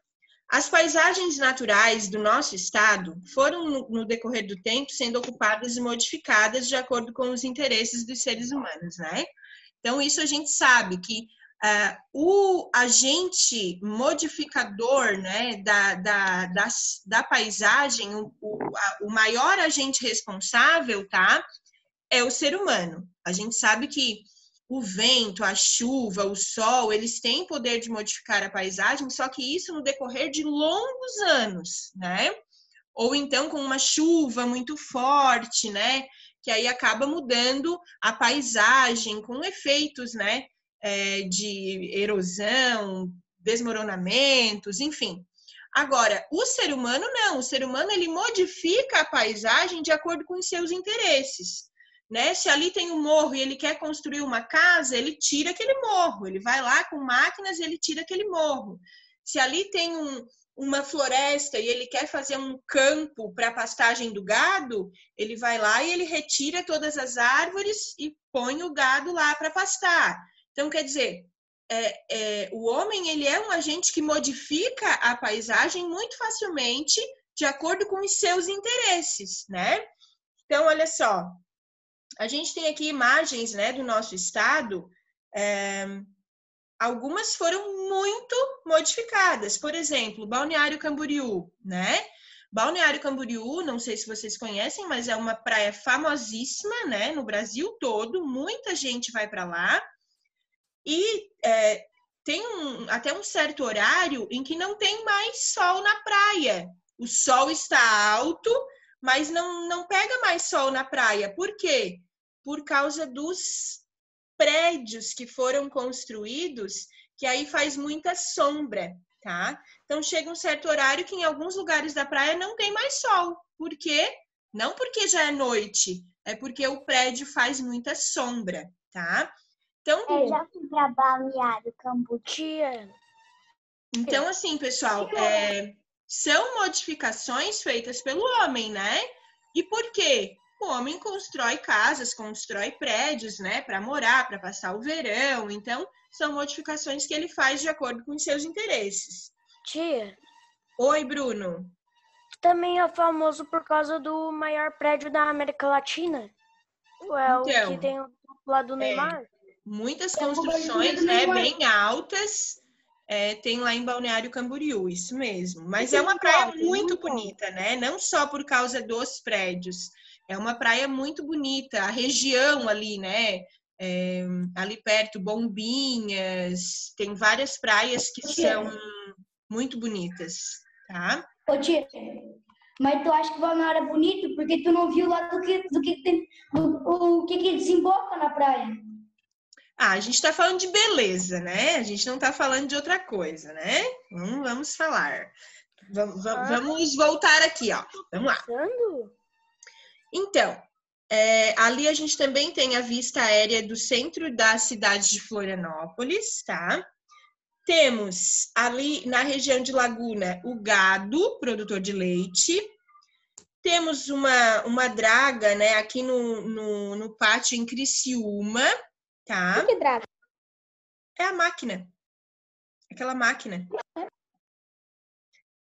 As paisagens naturais do nosso estado foram, no decorrer do tempo, sendo ocupadas e modificadas de acordo com os interesses dos seres humanos, né? Então, isso a gente sabe que o agente modificador, né, da paisagem, o maior agente responsável, tá? É o ser humano. A gente sabe que o vento, a chuva, o sol, eles têm poder de modificar a paisagem, só que isso no decorrer de longos anos, né? Ou então com uma chuva muito forte, né? Que aí acaba mudando a paisagem com efeitos, né? De erosão, desmoronamentos, enfim. Agora, o ser humano não. O ser humano, ele modifica a paisagem de acordo com os seus interesses. Né? Se ali tem um morro e ele quer construir uma casa, ele tira aquele morro, ele vai lá com máquinas e ele tira aquele morro. Se ali tem uma floresta e ele quer fazer um campo para a pastagem do gado, ele vai lá e ele retira todas as árvores e põe o gado lá para pastar. Então, quer dizer, o homem, ele é um agente que modifica a paisagem muito facilmente de acordo com os seus interesses, né? Então, olha só, a gente tem aqui imagens, né, do nosso estado, algumas foram muito modificadas. Por exemplo, Balneário Camboriú, né? Balneário Camboriú, não sei se vocês conhecem, mas é uma praia famosíssima, né, no Brasil todo, muita gente vai para lá. E tem até um certo horário em que não tem mais sol na praia. O sol está alto, mas não pega mais sol na praia. Por quê? Por causa dos prédios que foram construídos, que aí faz muita sombra, tá? Então, chega um certo horário que em alguns lugares da praia não tem mais sol. Por quê? Não porque já é noite, é porque o prédio faz muita sombra, tá? Então, Eu já fui para Balneário Camboriú. Tia, Então, assim, pessoal, são modificações feitas pelo homem, né? E por quê? O homem constrói casas, constrói prédios, né? Para morar, para passar o verão. Então, são modificações que ele faz de acordo com os seus interesses. tia, Oi, Bruno. também é famoso por causa do maior prédio da América Latina. O Então, que tem lá do Neymar. Muitas construções, né? Bem altas. Tem lá em Balneário Camboriú, isso mesmo. Mas é uma praia muito bonita, né? Não só por causa dos prédios. É uma praia muito bonita. A região ali, né? Ali perto, Bombinhas. Tem várias praias que são muito bonitas, tá? Ô, tia, mas tu acha que Balneário é bonito porque tu não viu lá o que desemboca na praia? A gente está falando de beleza, né? A gente não está falando de outra coisa, né? Vamos falar. Vamos voltar aqui, ó. Vamos lá. Então, ali a gente também tem a vista aérea do centro da cidade de Florianópolis, tá? Temos ali na região de Laguna o gado, produtor de leite. Temos uma draga, né, aqui no pátio em Criciúma, tá? O que draga? É a máquina. Aquela máquina.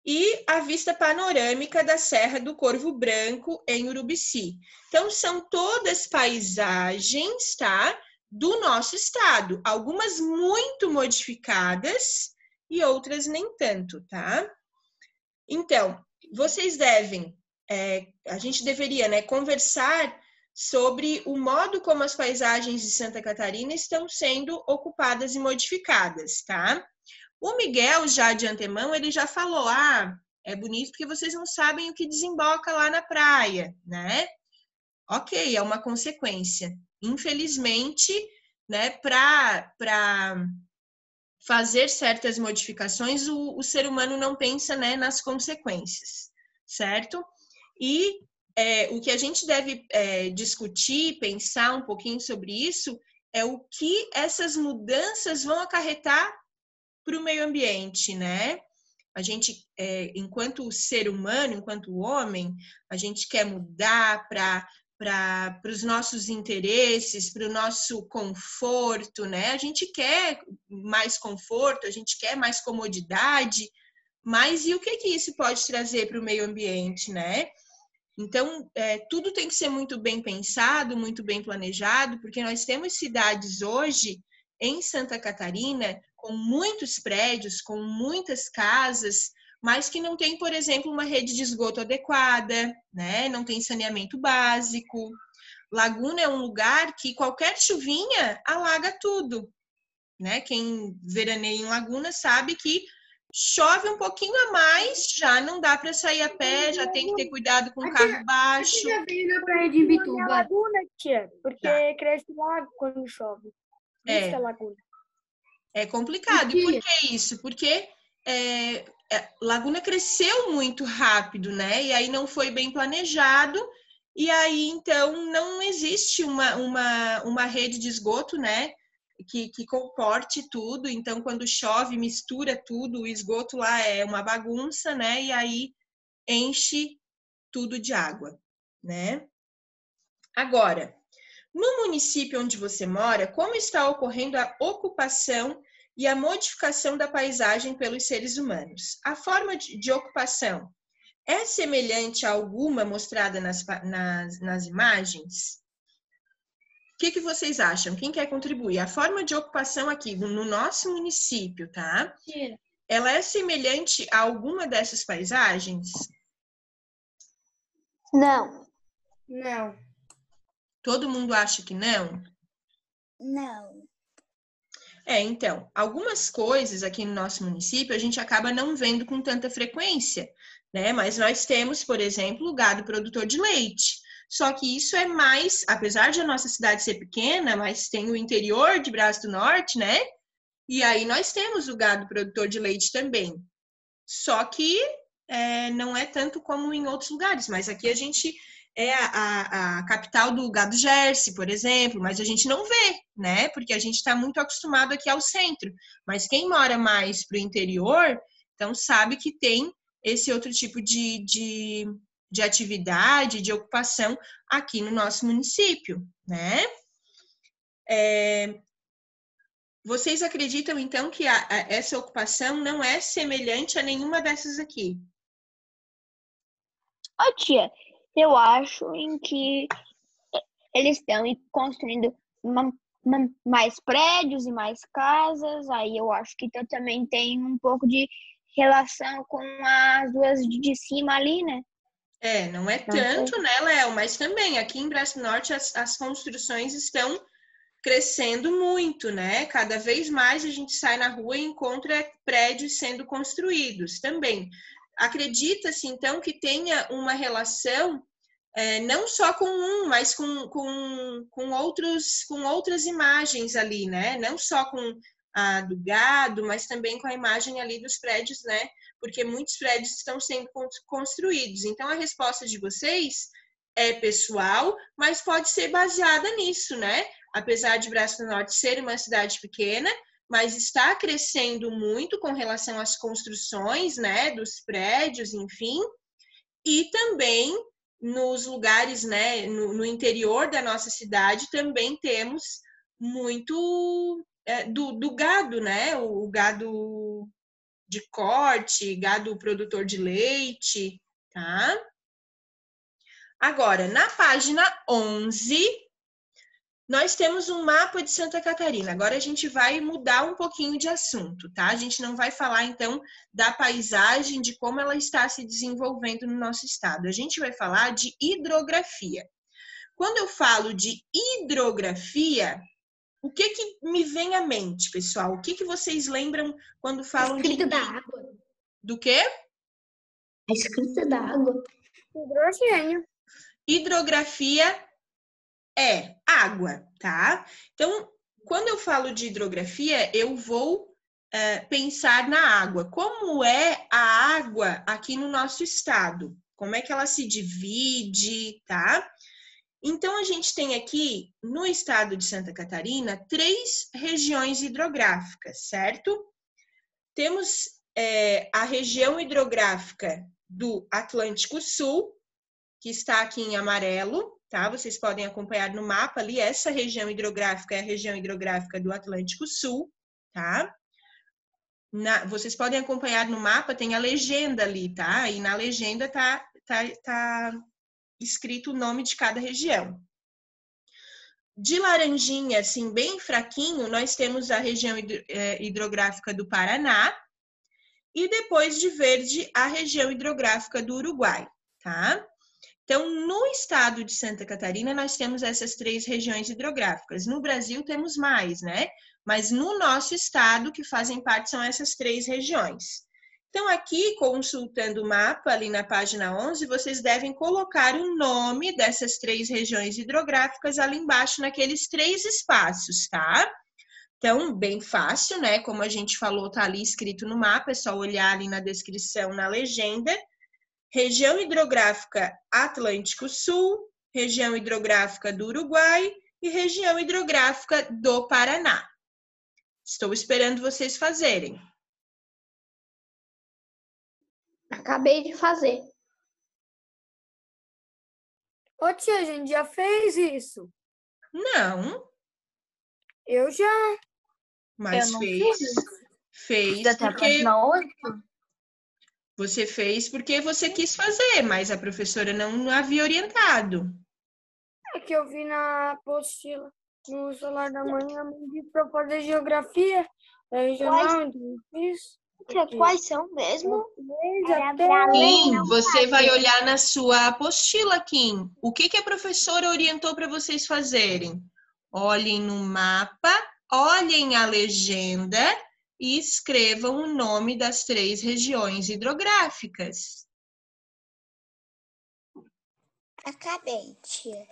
E a vista panorâmica da Serra do Corvo Branco, em Urubici. Então, são todas paisagens, tá? Do nosso estado. Algumas muito modificadas e outras nem tanto, tá? Então, vocês devem... a gente deveria, né, conversar sobre o modo como as paisagens de Santa Catarina estão sendo ocupadas e modificadas, tá? O Miguel, já de antemão, ele já falou, é bonito porque vocês não sabem o que desemboca lá na praia, né? Ok, é uma consequência. Infelizmente, né, para fazer certas modificações, o ser humano não pensa, né, nas consequências, certo? E o que a gente deve discutir, pensar um pouquinho sobre isso, é o que essas mudanças vão acarretar para o meio ambiente, né? A gente, enquanto ser humano, enquanto homem, a gente quer mudar para os nossos interesses, para o nosso conforto, né? A gente quer mais conforto, a gente quer mais comodidade, mas e o que isso pode trazer para o meio ambiente, né? Então, tudo tem que ser muito bem pensado, muito bem planejado, porque nós temos cidades hoje em Santa Catarina com muitos prédios, com muitas casas, mas que não tem, por exemplo, uma rede de esgoto adequada, né? Não tem saneamento básico. Laguna é um lugar que qualquer chuvinha alaga tudo, né? Quem veraneia em Laguna sabe que chove um pouquinho a mais, já não dá para sair a pé, já tem que ter cuidado com o carro baixo. Você já veio na praia de Imbituba? Laguna, tia, porque Tá. cresce lago quando chove. Isso que é laguna. É complicado. E por que isso? Porque Laguna cresceu muito rápido, né? E aí não foi bem planejado, e aí então não existe uma rede de esgoto, né? Que comporte tudo. Então, quando chove, mistura tudo, o esgoto lá é uma bagunça, né? E aí enche tudo de água, né? Agora, no município onde você mora, como está ocorrendo a ocupação e a modificação da paisagem pelos seres humanos? A forma de ocupação é semelhante a alguma mostrada nas imagens? O que vocês acham? Quem quer contribuir? A forma de ocupação aqui no nosso município, tá? Ela é semelhante a alguma dessas paisagens? Não. Não. Todo mundo acha que não? Não. Então, algumas coisas aqui no nosso município a gente acaba não vendo com tanta frequência, né? Mas nós temos, por exemplo, o gado produtor de leite. Só que isso é mais, apesar de a nossa cidade ser pequena, mas tem o interior de Braço do Norte, né? E aí nós temos o gado produtor de leite também. Só que não é tanto como em outros lugares, mas aqui a gente é a capital do gado Jersey, por exemplo, mas a gente não vê, né? Porque a gente está muito acostumado aqui ao centro. Mas quem mora mais para o interior, então sabe que tem esse outro tipo de atividade, de ocupação aqui no nosso município, né? Vocês acreditam, então, que essa ocupação não é semelhante a nenhuma dessas aqui? Ô, tia, eu acho em que eles estão construindo mais prédios e mais casas, aí eu acho que também tem um pouco de relação com as duas de cima ali, né? Não é tanto, né, Léo? Mas também, aqui em Braço Norte, as construções estão crescendo muito, né? Cada vez mais a gente sai na rua e encontra prédios sendo construídos também. Acredita-se, então, que tenha uma relação não só com mas com outras imagens ali, né? Não só com a do gado, mas também com a imagem ali dos prédios, né? Porque muitos prédios estão sendo construídos. Então, a resposta de vocês é pessoal, mas pode ser baseada nisso, né? Apesar de Braço do Norte ser uma cidade pequena, mas está crescendo muito com relação às construções, né? Dos prédios, enfim. E também nos lugares, né? No interior da nossa cidade também temos muito do gado, né? O gado de corte, gado produtor de leite, tá? Agora, na página 11, nós temos um mapa de Santa Catarina. Agora a gente vai mudar um pouquinho de assunto, tá? A gente não vai falar, então, da paisagem, de como ela está se desenvolvendo no nosso estado. A gente vai falar de hidrografia. Quando eu falo de hidrografia, o que me vem à mente, pessoal? O que vocês lembram quando falam de... Escrita da água. Do quê? A escrita da água. Hidrogênio. Hidrografia é água, tá? Então, quando eu falo de hidrografia, eu vou pensar na água. Como é a água aqui no nosso estado? Como é que ela se divide, tá? Então, a gente tem aqui, no estado de Santa Catarina, 3 regiões hidrográficas, certo? Temos a região hidrográfica do Atlântico Sul, que está aqui em amarelo, tá? Vocês podem acompanhar no mapa ali, essa região hidrográfica é a região hidrográfica do Atlântico Sul, tá? Vocês podem acompanhar no mapa, tem a legenda ali, tá? E na legenda tá escrito o nome de cada região. De laranjinha, assim, bem fraquinho, nós temos a região hidrográfica do Paraná e depois de verde, a região hidrográfica do Uruguai, tá? Então, no estado de Santa Catarina, nós temos essas 3 regiões hidrográficas. No Brasil, temos mais, né? Mas no nosso estado, que fazem parte, são essas 3 regiões. Então, aqui, consultando o mapa, ali na página 11, vocês devem colocar o nome dessas 3 regiões hidrográficas ali embaixo, naqueles 3 espaços, tá? Então, bem fácil, né? Como a gente falou, tá ali escrito no mapa, é só olhar ali na descrição, na legenda. Região hidrográfica Atlântico Sul, região hidrográfica do Uruguai e região hidrográfica do Paraná. Estou esperando vocês fazerem. Acabei de fazer. Ô tia, a gente já fez isso. Não, Eu já. mas Eu não fez. fiz. Fez Até a porque página 8. você fez porque você quis fazer, mas a professora não havia orientado. É que eu vi na apostila, no celular da manhã, me disse para fazer geografia. Aí já não fiz. Quais são mesmo? Kim, você vai olhar na sua apostila, Kim. O que a professora orientou para vocês fazerem? Olhem no mapa, olhem a legenda e escrevam o nome das 3 regiões hidrográficas. Acabei, tia.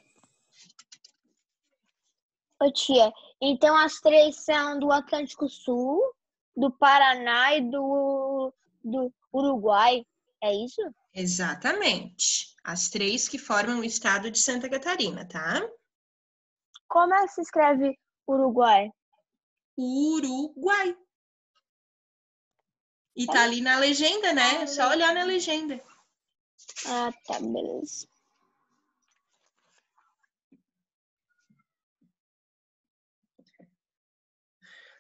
Ô, tia, então as 3 são do Atlântico Sul, do Paraná e do Uruguai, é isso? Exatamente. As 3 que formam o estado de Santa Catarina, tá? Como é que se escreve Uruguai? Uruguai. E tá ali na legenda, né? É só olhar na legenda. Ah, tá, beleza.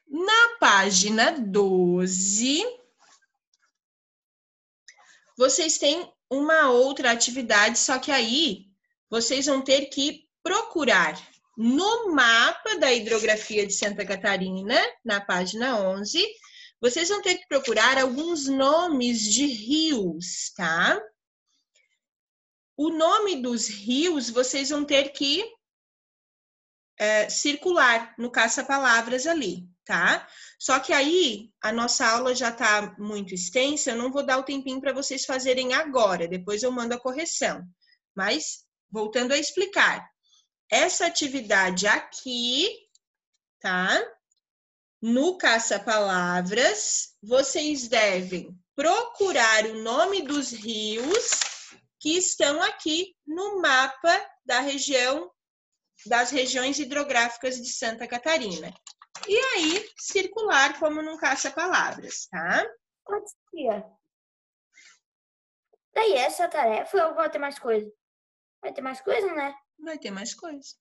Na página 12, vocês têm uma outra atividade, só que aí vocês vão ter que procurar no mapa da hidrografia de Santa Catarina, na página 11, vocês vão ter que procurar alguns nomes de rios, tá? O nome dos rios vocês vão ter que circular no caça-palavras ali, tá? Só que aí a nossa aula já tá muito extensa, eu não vou dar o tempinho para vocês fazerem agora, depois eu mando a correção. Mas, voltando a explicar, essa atividade aqui, tá? No caça-palavras, vocês devem procurar o nome dos rios que estão aqui no mapa da região, das regiões hidrográficas de Santa Catarina. E aí, circular como num caça-palavras, tá? Tia. Daí essa tarefa ou vai ter mais coisa? Vai ter mais coisa, né? Vai ter mais coisa.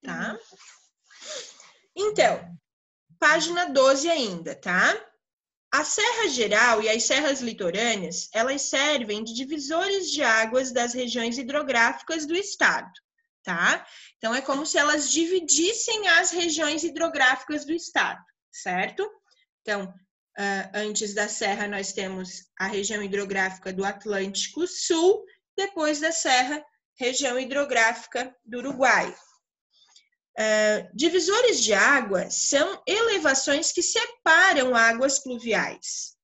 Tá? Então, página 12 ainda, tá? A Serra Geral e as serras litorâneas, elas servem de divisores de águas das regiões hidrográficas do estado, tá? Então, é como se elas dividissem as regiões hidrográficas do estado, certo? Então, antes da serra, nós temos a região hidrográfica do Atlântico Sul, depois da serra, região hidrográfica do Uruguai. Divisores de água são elevações que separam águas pluviais.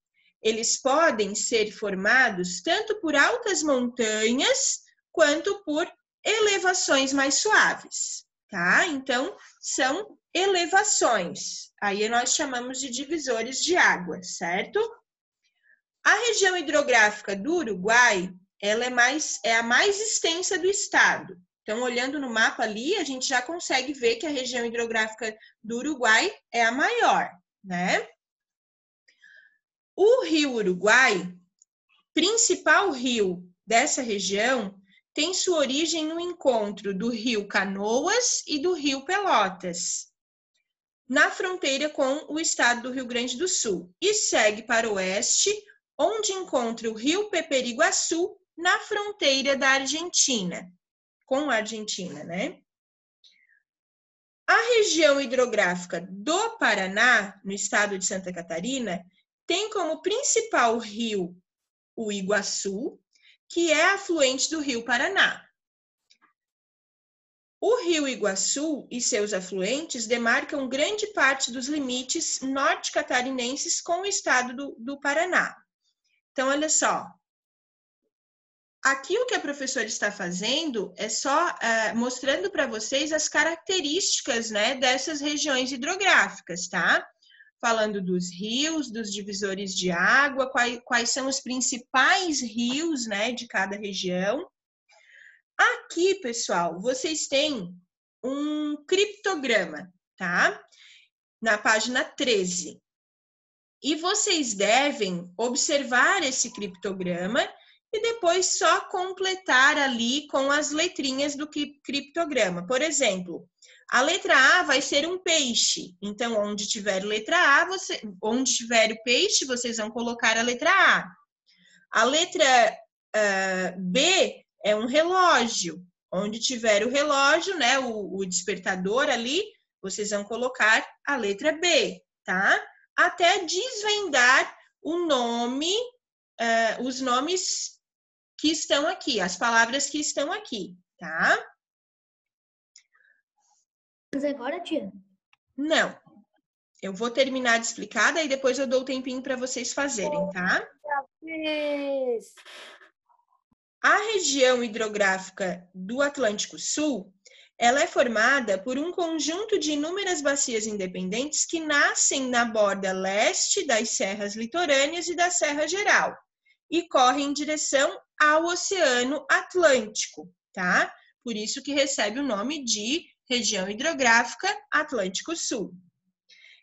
Eles podem ser formados tanto por altas montanhas quanto por elevações mais suaves, tá? Então, são elevações. Aí nós chamamos de divisores de água, certo? A região hidrográfica do Uruguai, ela é a mais extensa do estado. Então, olhando no mapa ali, a gente já consegue ver que a região hidrográfica do Uruguai é a maior, né? O rio Uruguai, principal rio dessa região, tem sua origem no encontro do rio Canoas e do rio Pelotas, na fronteira com o estado do Rio Grande do Sul, e segue para o oeste, onde encontra o rio Peperiguaçu, na fronteira da Argentina, com a Argentina, né? A região hidrográfica do Paraná, no estado de Santa Catarina, tem como principal rio o Iguaçu, que é afluente do rio Paraná. O rio Iguaçu e seus afluentes demarcam grande parte dos limites norte-catarinenses com o estado do Paraná. Então, olha só. Aqui o que a professora está fazendo é só mostrando para vocês as características, né, dessas regiões hidrográficas, tá? Falando dos rios, dos divisores de água, quais são os principais rios, né, de cada região. Aqui, pessoal, vocês têm um criptograma, tá? Na página 13. E vocês devem observar esse criptograma e depois só completar ali com as letrinhas do criptograma. Por exemplo, a letra A vai ser um peixe. Então, onde tiver letra A, onde tiver o peixe, vocês vão colocar a letra A. A letra B é um relógio. Onde tiver o relógio, né, o despertador ali, vocês vão colocar a letra B, tá? Até desvendar o nome, os nomes que estão aqui, as palavras que estão aqui, tá? Mas agora, tia? Não. Eu vou terminar de explicar, daí depois eu dou o tempinho para vocês fazerem, tá? A região hidrográfica do Atlântico Sul, ela é formada por um conjunto de inúmeras bacias independentes que nascem na borda leste das serras litorâneas e da Serra Geral e correm em direção ao Oceano Atlântico, tá? Por isso que recebe o nome de região hidrográfica Atlântico Sul.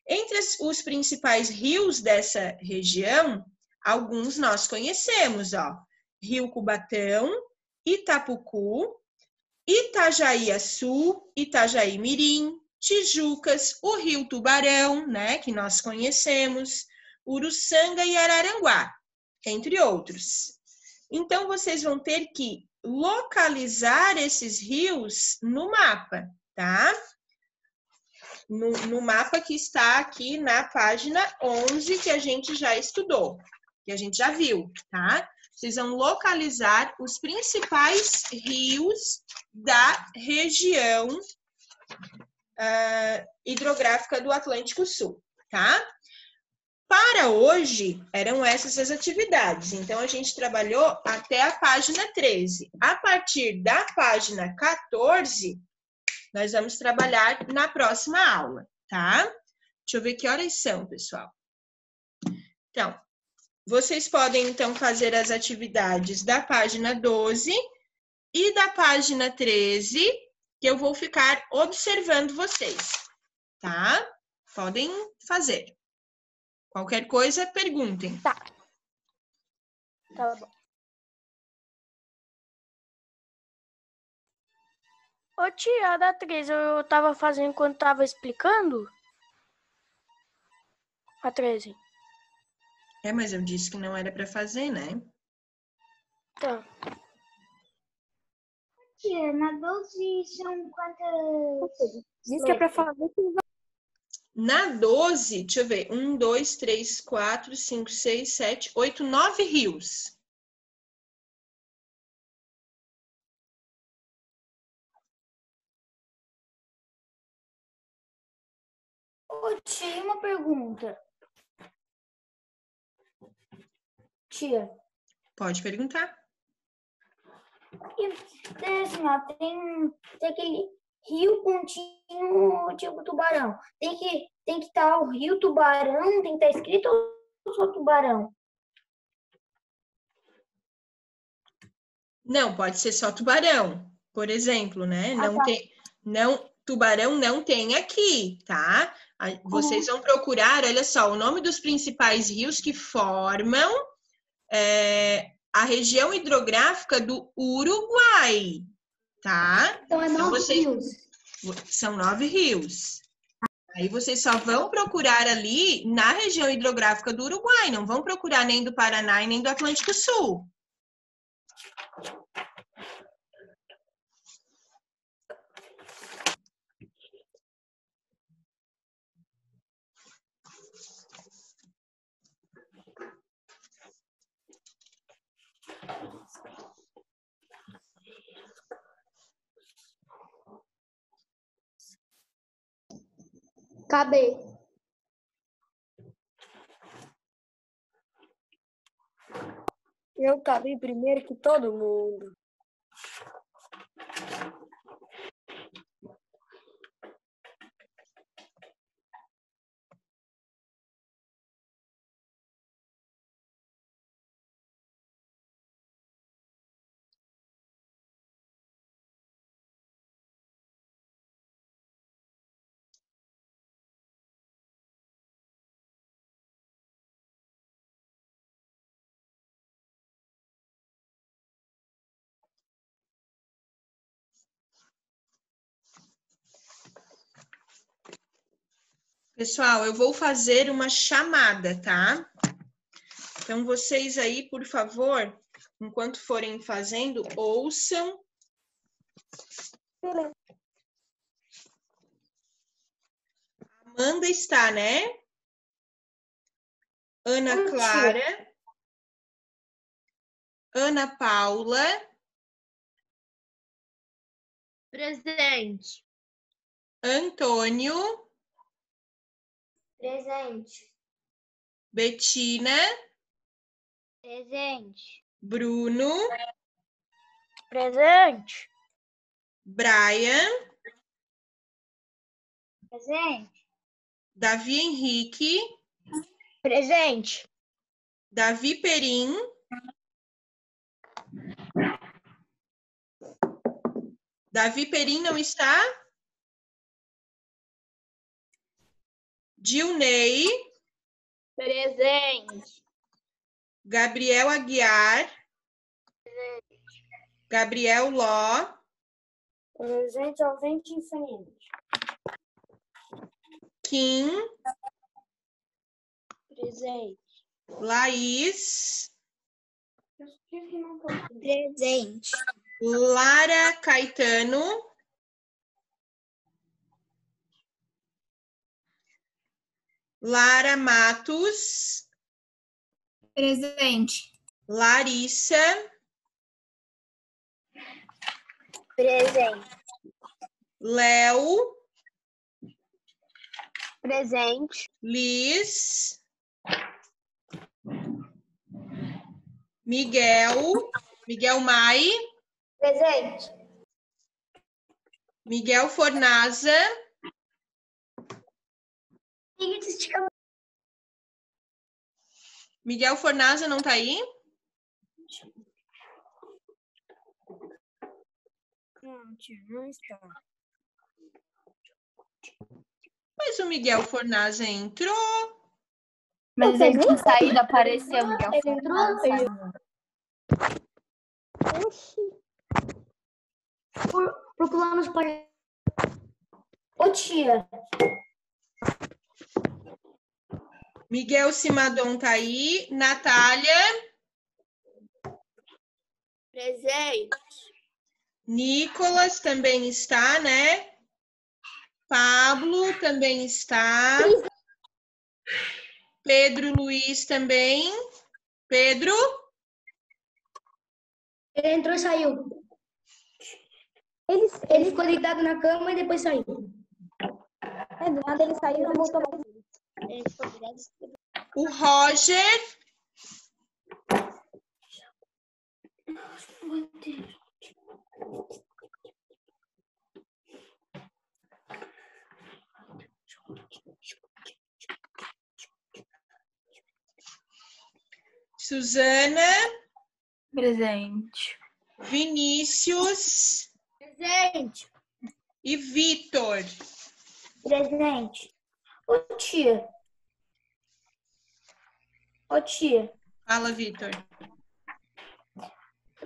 Entre os principais rios dessa região, alguns nós conhecemos, ó. Rio Cubatão, Itapucu, Itajaí-Açu, Itajaí-Mirim, Tijucas, o Rio Tubarão, né, que nós conhecemos, Uruçanga e Araranguá, entre outros. Então, vocês vão ter que localizar esses rios no mapa, tá? No mapa que está aqui na página 11, que a gente já estudou, que a gente já viu, tá? Vocês vão localizar os principais rios da região hidrográfica do Atlântico Sul, tá? Para hoje, eram essas as atividades. Então, a gente trabalhou até a página 13. A partir da página 14, nós vamos trabalhar na próxima aula, tá? Deixa eu ver que horas são, pessoal. Então, vocês podem, então, fazer as atividades da página 12 e da página 13, que eu vou ficar observando vocês, tá? Podem fazer. Qualquer coisa, perguntem. Tá. Tá bom. Ô tia, da 13, eu tava fazendo enquanto tava explicando? A 13. É, mas eu disse que não era para fazer, né? Tá. Tia, na 12 são quantas? Diz que é pra falar. Na 12, deixa eu ver, 1, 2, 3, 4, 5, 6, 7, 8, 9 rios. Ô, tia, uma pergunta. Tia, Pode perguntar. assim, ó, tem aquele rio contínuo tipo Tubarão. Tem que estar o Rio Tubarão, tem que estar escrito ou só Tubarão? Não, pode ser só Tubarão, por exemplo, né? Ah, tá. tubarão não tem aqui, tá? Vocês vão procurar, olha só, o nome dos principais rios que formam a região hidrográfica do Uruguai, tá? Então é 9 rios. São 9 rios. Aí vocês só vão procurar ali na região hidrográfica do Uruguai, não vão procurar nem do Paraná e nem do Atlântico Sul. Acabei. Eu acabei primeiro que todo mundo. Pessoal, eu vou fazer uma chamada, tá? Então, vocês aí, por favor, enquanto forem fazendo, ouçam. Beleza. Amanda está, né? Ana Clara. Ana Paula. Presente. Antônio. Presente. Betina. Presente. Bruno. Presente. Brian. Presente. Davi Henrique. Presente. Davi Perim. Davi Perim não está? Dilnei. Presente. Gabriel Aguiar. Gabriel Ló. Presente ao vento em frente. Kim. Presente. Laís. Presente. Lara Caetano. Lara Matos. Presente. Larissa. Presente. Léo. Presente. Liz. Miguel. Miguel Mai. Presente. Miguel Fornaza. Miguel Fornaza não tá aí? Não, tia, não está. Mas o Miguel Fornaza entrou. Mas ele tinha saído, apareceu. Miguel Ele entrou, saiu. Oxi. Procurando os pais. Ô tia. Miguel Simadon tá aí. Natália. Presente. Nicolas também está, né? Pablo também está. Pedro Luiz também. Pedro? Ele entrou e saiu. Ele Ele ficou deitado na cama e depois saiu. do nada ele saiu e não voltou mais. O Roger? Suzana? Presente. Vinícius? Presente. E Vitor? Presente. Ô, tia. Ô, tia. Fala, Vitor.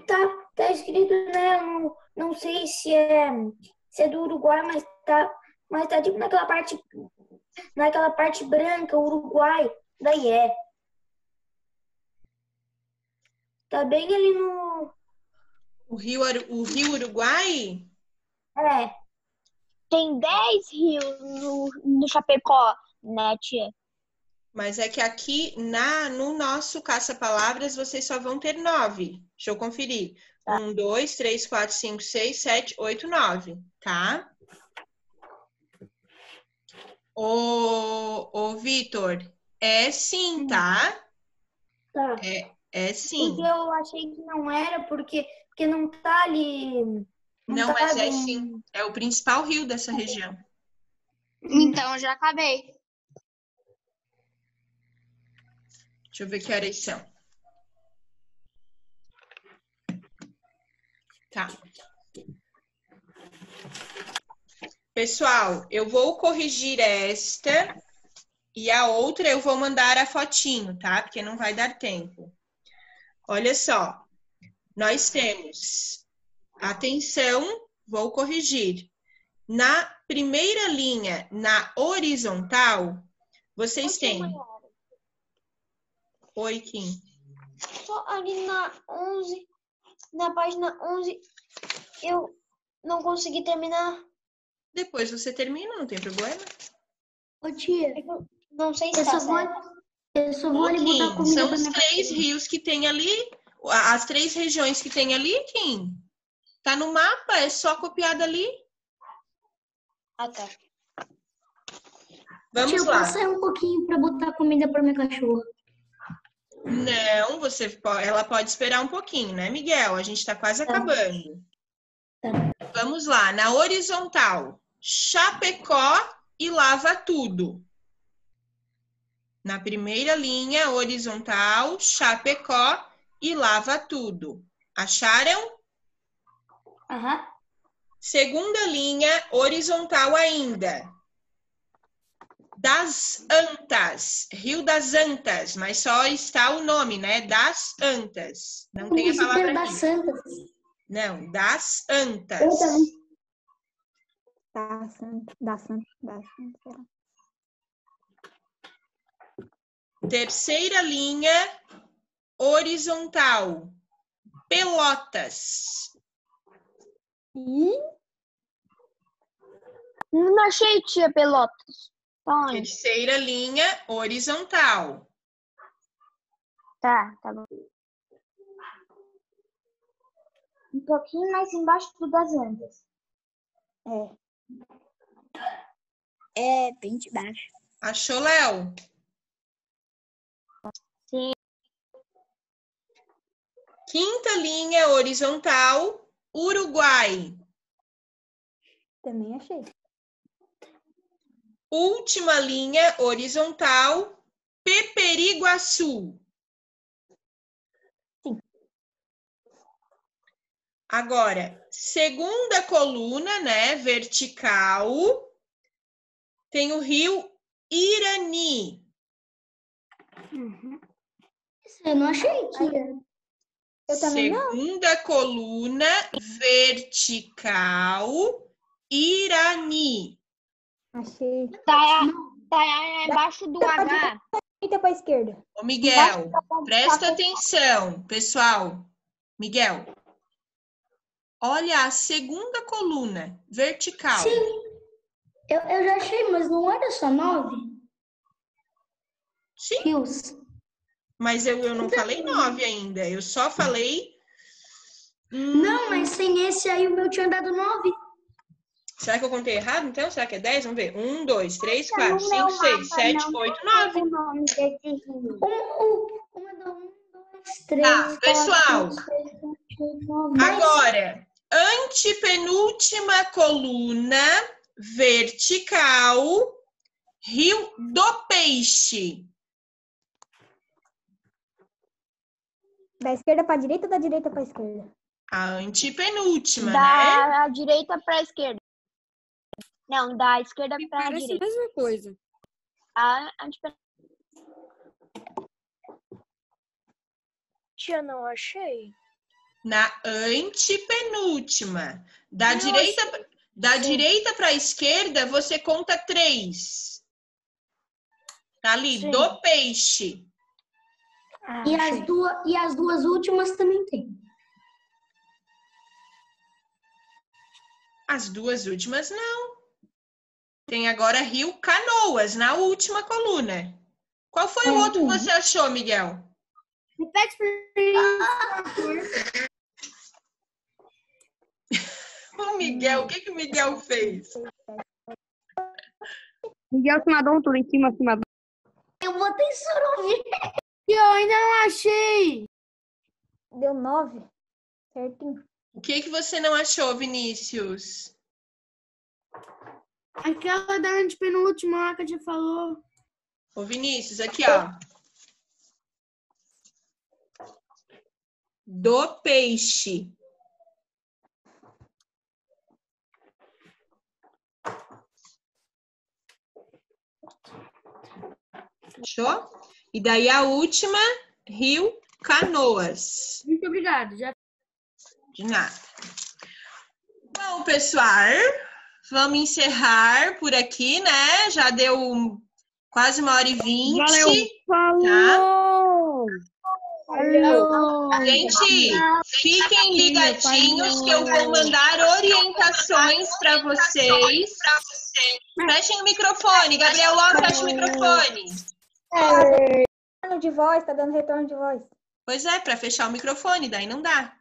Tá escrito, né? Não sei se é do Uruguai, mas tá tipo naquela parte branca, Uruguai. Daí é. Tá bem ali no. O Rio Uruguai? É. Tem 10 rios no Chapecó, né, tia? Mas é que aqui no nosso caça-palavras vocês só vão ter 9. Deixa eu conferir. 1, 2, 3, 4, 5, 6, 7, 8, 9. Tá? Ô Vitor, é sim, tá? Tá. É sim. Porque eu achei que não era, porque não tá ali. Não, tá mas é bem. sim. É o principal rio dessa região. Então, eu já acabei. Deixa eu ver que horas são. Tá. Pessoal, eu vou corrigir esta e a outra eu vou mandar a fotinho, tá? Porque não vai dar tempo. Olha só. Nós temos, atenção, vou corrigir. Na primeira linha, na horizontal, vocês têm... Oi, Kim. Só ali na 11, na página 11, eu não consegui terminar. Depois você termina, não tem problema. Ô, tia, Não sei se eu tá só vou ali botar Kim, comida são pra os minha 3 cachorra. rios que tem ali, as 3 regiões que tem ali, Kim. Tá no mapa, é só copiar dali. Ah, tá. Vamos Tia, eu lá. posso sair um pouquinho pra botar comida pra minha cachorra? Não, ela pode esperar um pouquinho, né, Miguel? A gente tá quase acabando. Tá. Vamos lá, na horizontal, Chapecó e Lava Tudo. Na primeira linha, horizontal, Chapecó e Lava Tudo. Acharam? Aham. Segunda linha, horizontal ainda. Das Antas, Rio das Antas, mas só está o nome, né? Das Antas. Não tem a palavra das Rio. Santas. Não, das Antas. Eu também. Da Santa. Terceira linha, horizontal. Pelotas. Não achei, tia, Pelotas. Tá onde? Terceira linha, horizontal. Tá bom. Um pouquinho mais embaixo do das Andas. É, bem de baixo. Achou, Léo? Sim. Quinta linha, horizontal, Uruguai. Também achei. Última linha, horizontal, Peperiguaçu. Sim. Agora, segunda coluna, né, vertical, tem o rio Irani. Isso eu não achei, tia. Eu também não. Segunda coluna, vertical, Irani. Achei. Tá embaixo do H. Direita pra esquerda. Ô, Miguel, presta atenção, pessoal. Miguel, olha a segunda coluna, vertical. Sim. Eu já achei, mas não era só 9 Sim, rios. mas eu não falei 9 ainda, eu só falei... Não, mas sem esse aí o meu tinha dado 9. Será que eu contei errado, então? Será que é 10? Vamos ver. 1, 2, 3, 4, 5, 6, 7, 8, 9. O nome desse rio. Uma da 1, 2, 3, Tá, pessoal. 4, 5, 6, 7, 8, 9, 10. Agora, antepenúltima coluna, vertical, Rio do Peixe. Da esquerda pra direita ou da direita pra esquerda? A antepenúltima, né? Da direita pra esquerda. Não, da esquerda Me para a parece a direita. mesma coisa. A antepenúltima. Tia, não achei. Na antepenúltima. Da Eu direita para a esquerda, você conta 3. Tá ali, Sim. do peixe. Ah, E achei. as duas últimas também tem. As duas últimas, não. Tem agora Rio Canoas, na última coluna. Qual foi o outro que você achou, Miguel? Repete pra mim. O Miguel, o que que o Miguel fez? Miguel se mandou um tudo em cima, acima. Eu botei sorvete. Eu ainda não achei. Deu 9. Certinho. O que que você não achou, Vinícius? Aquela da antepenúltima lá que a tia falou. Ô, Vinícius, aqui, ó. Do peixe. Fechou? E daí a última, Rio Canoas. Muito obrigado. Já De nada. Bom, pessoal, vamos encerrar por aqui, né? Já deu quase 1h20. Valeu. Tá? Gente, fiquem ligadinhos que eu vou mandar orientações para vocês. Fechem o microfone. Gabriel Lopes, fecha o microfone. De voz, tá dando retorno de voz. Pois é, para fechar o microfone, daí não dá.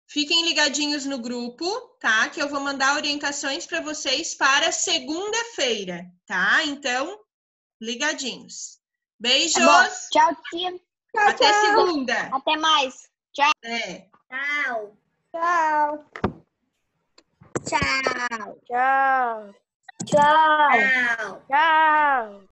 Fiquem ligadinhos no grupo, tá? Que eu vou mandar orientações para vocês para segunda-feira, tá? Então, ligadinhos. Beijos. Tá bom. Tchau, tia. Até segunda. Até mais. Tchau. Tchau. Tchau. Tchau. Tchau. Tchau. Tchau. Tchau.